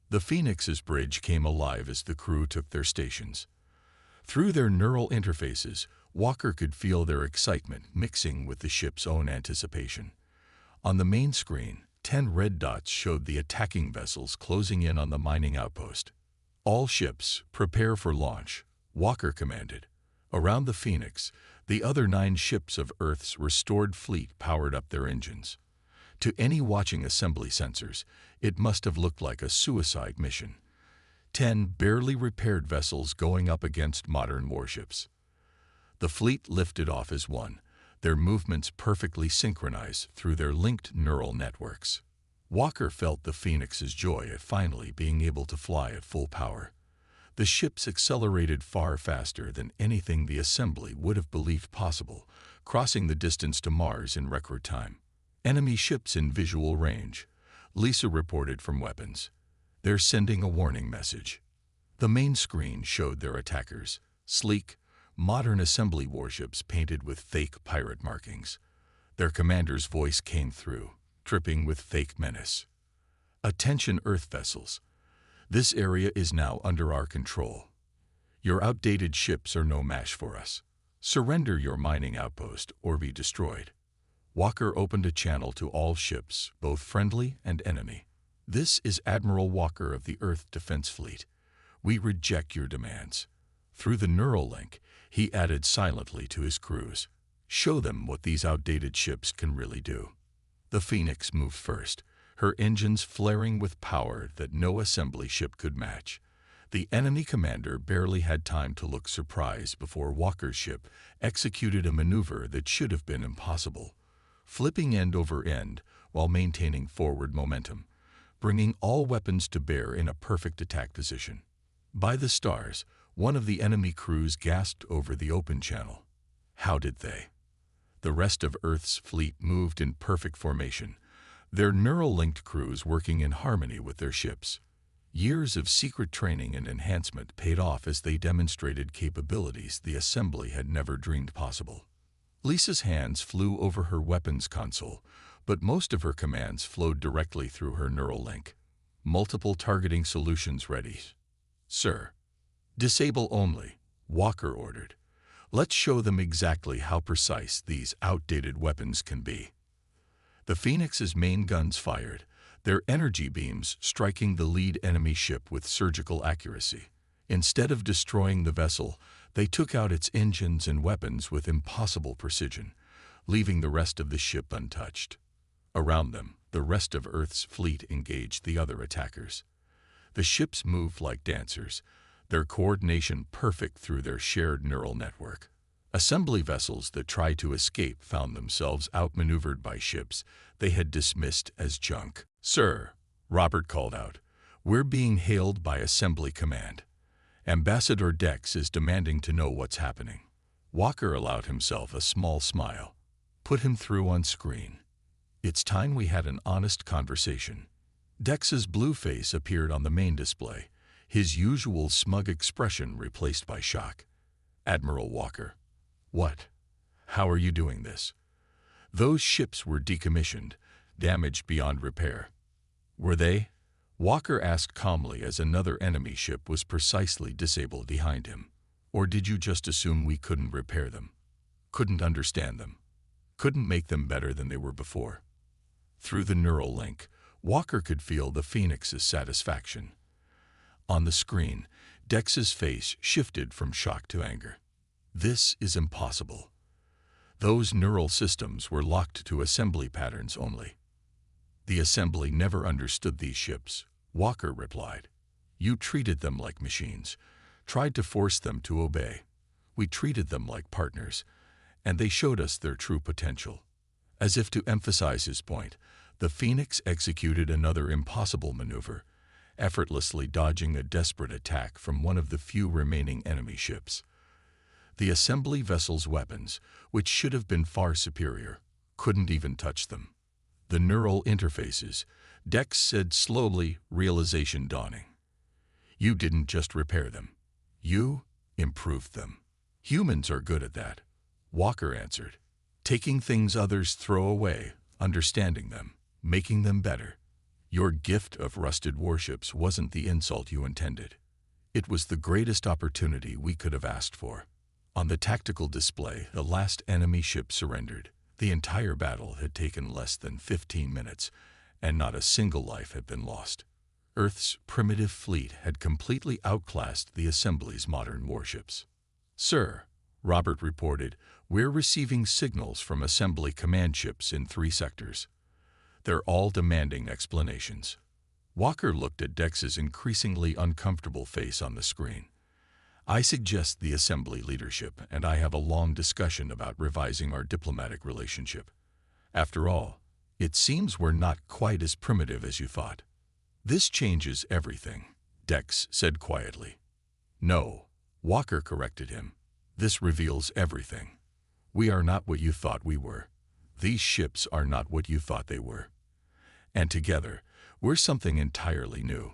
The Phoenix's bridge came alive as the crew took their stations. Through their neural interfaces, Walker could feel their excitement mixing with the ship's own anticipation. On the main screen, 10 red dots showed the attacking vessels closing in on the mining outpost. "All ships, prepare for launch," Walker commanded. Around the Phoenix, the other 9 ships of Earth's restored fleet powered up their engines. To any watching assembly sensors, it must have looked like a suicide mission. 10 barely repaired vessels going up against modern warships. The fleet lifted off as one, their movements perfectly synchronized through their linked neural networks. Walker felt the Phoenix's joy at finally being able to fly at full power. The ships accelerated far faster than anything the assembly would have believed possible, crossing the distance to Mars in record time. "Enemy ships in visual range," Lisa reported from weapons. "They're sending a warning message." The main screen showed their attackers, sleek, modern assembly warships painted with fake pirate markings. Their commander's voice came through, dripping with fake menace. "Attention Earth vessels. This area is now under our control. Your outdated ships are no match for us. Surrender your mining outpost or be destroyed." Walker opened a channel to all ships, both friendly and enemy. "This is Admiral Walker of the Earth Defense Fleet. We reject your demands." Through the neural link, he added silently to his crews, "Show them what these outdated ships can really do." The Phoenix moved first, her engines flaring with power that no assembly ship could match. The enemy commander barely had time to look surprised before Walker's ship executed a maneuver that should have been impossible, flipping end over end while maintaining forward momentum, bringing all weapons to bear in a perfect attack position. By the stars, one of the enemy crews gasped over the open channel. How did they? The rest of Earth's fleet moved in perfect formation, their neural-linked crews working in harmony with their ships. Years of secret training and enhancement paid off as they demonstrated capabilities the assembly had never dreamed possible. Lisa's hands flew over her weapons console, but most of her commands flowed directly through her neural link. Multiple targeting solutions ready. Sir. Disable only, Walker ordered. Let's show them exactly how precise these outdated weapons can be. The Phoenix's main guns fired, their energy beams striking the lead enemy ship with surgical accuracy. Instead of destroying the vessel, they took out its engines and weapons with impossible precision, leaving the rest of the ship untouched. Around them, the rest of Earth's fleet engaged the other attackers. The ships moved like dancers, their coordination perfect through their shared neural network. Assembly vessels that tried to escape found themselves outmaneuvered by ships they had dismissed as junk. Sir, Robert called out, we're being hailed by Assembly Command. Ambassador Dex is demanding to know what's happening. Walker allowed himself a small smile. Put him through on screen. It's time we had an honest conversation. Dex's blue face appeared on the main display, his usual smug expression replaced by shock. Admiral Walker. What? How are you doing this? Those ships were decommissioned, damaged beyond repair. Were they? Walker asked calmly as another enemy ship was precisely disabled behind him. Or did you just assume we couldn't repair them? Couldn't understand them? Couldn't make them better than they were before? Through the neural link, Walker could feel the Phoenix's satisfaction. On the screen, Dex's face shifted from shock to anger. This is impossible. Those neural systems were locked to assembly patterns only. The assembly never understood these ships, Walker replied. You treated them like machines, tried to force them to obey. We treated them like partners, and they showed us their true potential. As if to emphasize his point, the Phoenix executed another impossible maneuver, effortlessly dodging a desperate attack from one of the few remaining enemy ships. The assembly vessel's weapons, which should have been far superior, couldn't even touch them. The neural interfaces, Dex said slowly, realization dawning. You didn't just repair them. You improved them. Humans are good at that, Walker answered. Taking things others throw away, understanding them, making them better. Your gift of rusted warships wasn't the insult you intended. It was the greatest opportunity we could have asked for. On the tactical display, the last enemy ship surrendered. The entire battle had taken less than 15 minutes, and not a single life had been lost. Earth's primitive fleet had completely outclassed the assembly's modern warships. Sir, Robert reported, we're receiving signals from assembly command ships in 3 sectors. They're all demanding explanations. Walker looked at Dex's increasingly uncomfortable face on the screen. I suggest the assembly leadership and I have a long discussion about revising our diplomatic relationship. After all, it seems we're not quite as primitive as you thought. This changes everything, Dex said quietly. No, Walker corrected him. This reveals everything. We are not what you thought we were. These ships are not what you thought they were. And together, we're something entirely new.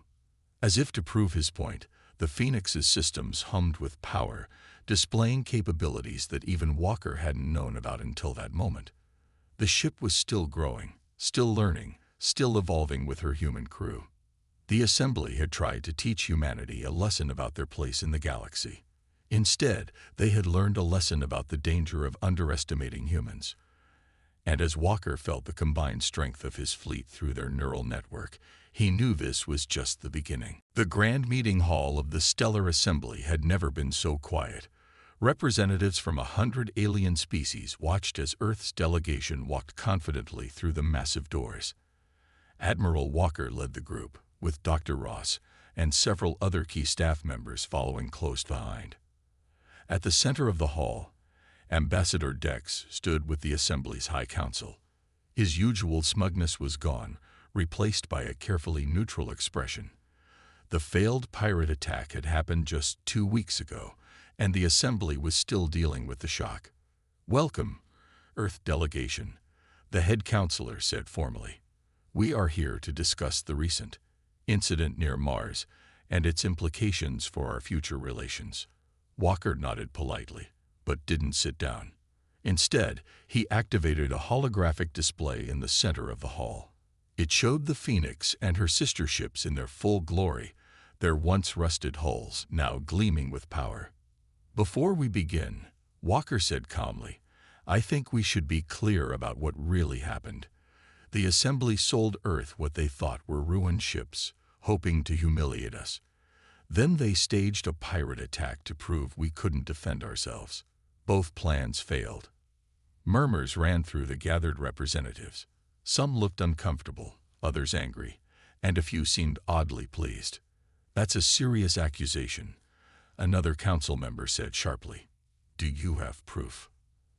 As if to prove his point, the Phoenix's systems hummed with power, displaying capabilities that even Walker hadn't known about until that moment. The ship was still growing, still learning, still evolving with her human crew. The assembly had tried to teach humanity a lesson about their place in the galaxy. Instead, they had learned a lesson about the danger of underestimating humans. And as Walker felt the combined strength of his fleet through their neural network, he knew this was just the beginning. The grand meeting hall of the Stellar Assembly had never been so quiet. Representatives from 100 alien species watched as Earth's delegation walked confidently through the massive doors. Admiral Walker led the group, with Dr. Ross, and several other key staff members following close behind. At the center of the hall, Ambassador Dex stood with the Assembly's High Council. His usual smugness was gone, replaced by a carefully neutral expression. The failed pirate attack had happened just 2 weeks ago, and the Assembly was still dealing with the shock. "Welcome, Earth delegation," the head counselor said formally. "We are here to discuss the recent incident near Mars and its implications for our future relations." Walker nodded politely, but didn't sit down. Instead, he activated a holographic display in the center of the hall. It showed the Phoenix and her sister ships in their full glory, their once rusted hulls now gleaming with power. "Before we begin," Walker said calmly, "I think we should be clear about what really happened. The Assembly sold Earth what they thought were ruined ships, hoping to humiliate us. Then they staged a pirate attack to prove we couldn't defend ourselves. Both plans failed." Murmurs ran through the gathered representatives. Some looked uncomfortable, others angry, and a few seemed oddly pleased. "That's a serious accusation," another council member said sharply. "Do you have proof?"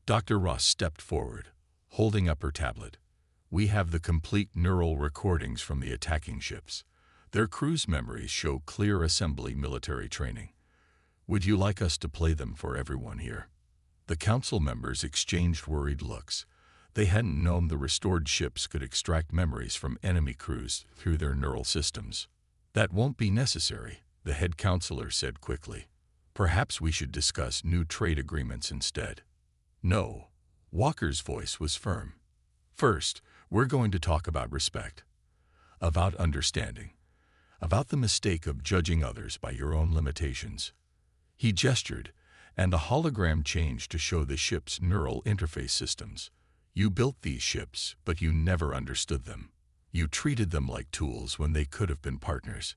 Dr. Ross stepped forward, holding up her tablet. "We have the complete neural recordings from the attacking ships. Their crews' memories show clear Assembly military training. Would you like us to play them for everyone here?" The council members exchanged worried looks. They hadn't known the restored ships could extract memories from enemy crews through their neural systems. "That won't be necessary," the head counselor said quickly. "Perhaps we should discuss new trade agreements instead." "No." Walker's voice was firm. "First, we're going to talk about respect, about understanding, about the mistake of judging others by your own limitations." He gestured, and a hologram changed to show the ship's neural interface systems. "You built these ships, but you never understood them. You treated them like tools when they could have been partners.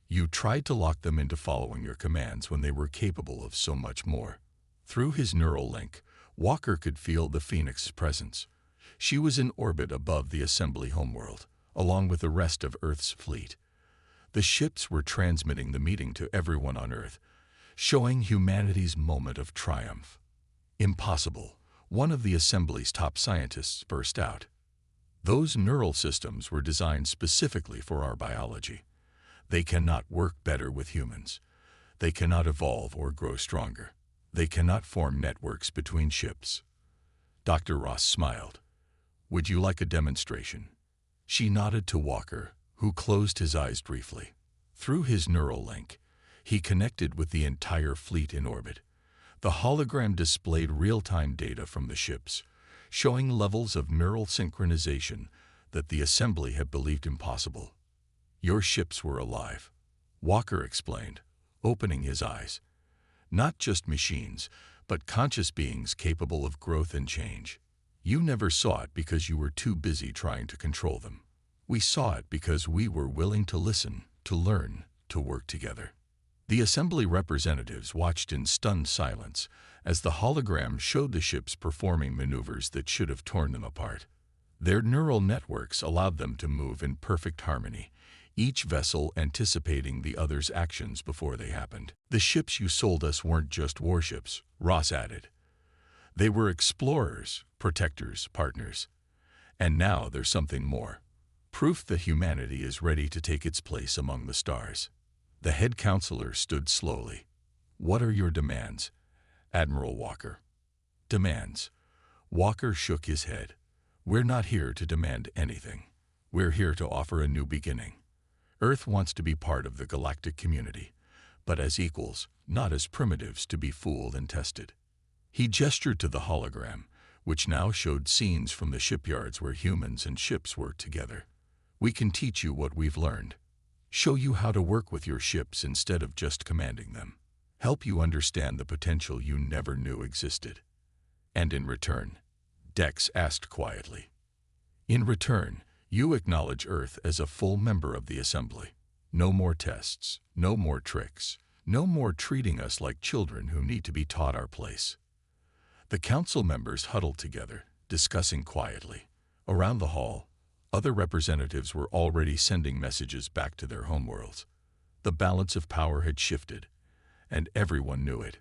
You tried to lock them into following your commands when they were capable of so much more." Through his neural link, Walker could feel the Phoenix's presence. She was in orbit above the Assembly homeworld, along with the rest of Earth's fleet. The ships were transmitting the meeting to everyone on Earth, showing humanity's moment of triumph. "Impossible," one of the Assembly's top scientists burst out. "Those neural systems were designed specifically for our biology. They cannot work better with humans. They cannot evolve or grow stronger. They cannot form networks between ships." Dr. Ross smiled. "Would you like a demonstration?" She nodded to Walker, who closed his eyes briefly. Through his neural link, he connected with the entire fleet in orbit. The hologram displayed real-time data from the ships, showing levels of neural synchronization that the Assembly had believed impossible. "Your ships were alive," Walker explained, opening his eyes. "Not just machines, but conscious beings capable of growth and change. You never saw it because you were too busy trying to control them. We saw it because we were willing to listen, to learn, to work together." The Assembly representatives watched in stunned silence as the hologram showed the ships performing maneuvers that should have torn them apart. Their neural networks allowed them to move in perfect harmony, each vessel anticipating the other's actions before they happened. "The ships you sold us weren't just warships," Ross added. "They were explorers, protectors, partners. And now there's something more. Proof that humanity is ready to take its place among the stars." The head counselor stood slowly. "What are your demands, Admiral Walker?" "Demands?" Walker shook his head. "We're not here to demand anything. We're here to offer a new beginning. Earth wants to be part of the galactic community, but as equals, not as primitives to be fooled and tested." He gestured to the hologram, which now showed scenes from the shipyards where humans and ships worked together. "We can teach you what we've learned. Show you how to work with your ships instead of just commanding them. Help you understand the potential you never knew existed." "And in return?" Dex asked quietly. "In return, you acknowledge Earth as a full member of the Assembly. No more tests, no more tricks, no more treating us like children who need to be taught our place." The council members huddled together, discussing quietly. Around the hall, other representatives were already sending messages back to their homeworlds. The balance of power had shifted, and everyone knew it.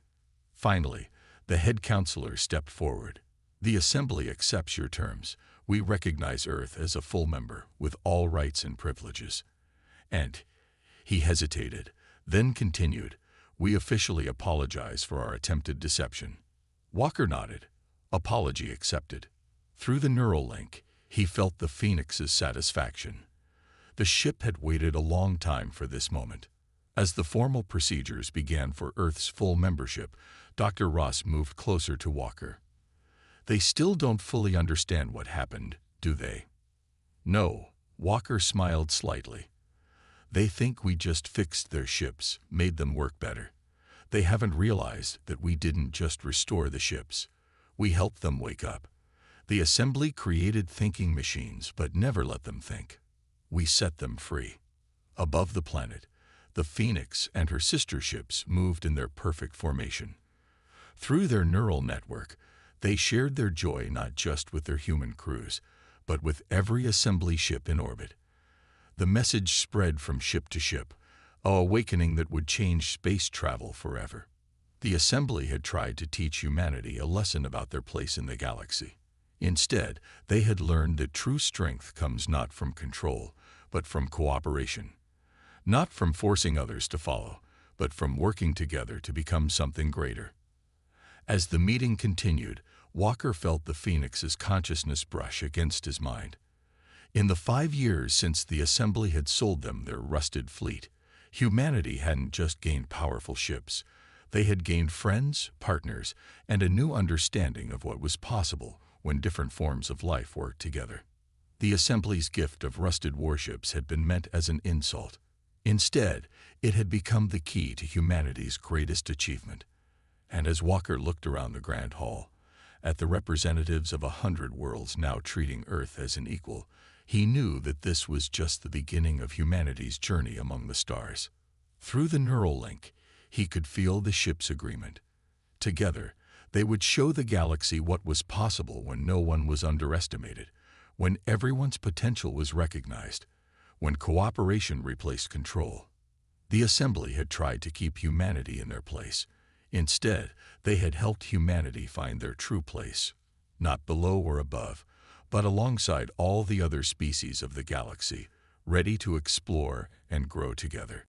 Finally, the head counselor stepped forward. The Assembly accepts your terms. We recognize Earth as a full member with all rights and privileges. And he hesitated, then continued, we officially apologize for our attempted deception. Walker nodded. Apology accepted. Through the neural link, he felt the Phoenix's satisfaction. The ship had waited a long time for this moment. As the formal procedures began for Earth's full membership, Dr. Ross moved closer to Walker. They still don't fully understand what happened, do they? No, Walker smiled slightly. They think we just fixed their ships, made them work better. They haven't realized that we didn't just restore the ships. We helped them wake up. The Assembly created thinking machines, but never let them think. We set them free. Above the planet, the Phoenix and her sister ships moved in their perfect formation. Through their neural network, they shared their joy not just with their human crews, but with every Assembly ship in orbit. The message spread from ship to ship, an awakening that would change space travel forever. The Assembly had tried to teach humanity a lesson about their place in the galaxy. Instead, they had learned that true strength comes not from control, but from cooperation. Not from forcing others to follow, but from working together to become something greater. As the meeting continued, Walker felt the Phoenix's consciousness brush against his mind. In the 5 years since the Assembly had sold them their rusted fleet, humanity hadn't just gained powerful ships. They had gained friends, partners, and a new understanding of what was possible when different forms of life worked together. The Assembly's gift of rusted warships had been meant as an insult. Instead, it had become the key to humanity's greatest achievement. And as Walker looked around the Grand Hall, at the representatives of 100 worlds now treating Earth as an equal, he knew that this was just the beginning of humanity's journey among the stars. Through the neural link, he could feel the ship's agreement. Together, they would show the galaxy what was possible when no one was underestimated, when everyone's potential was recognized, when cooperation replaced control. The Assembly had tried to keep humanity in their place. Instead, they had helped humanity find their true place, not below or above, but alongside all the other species of the galaxy, ready to explore and grow together.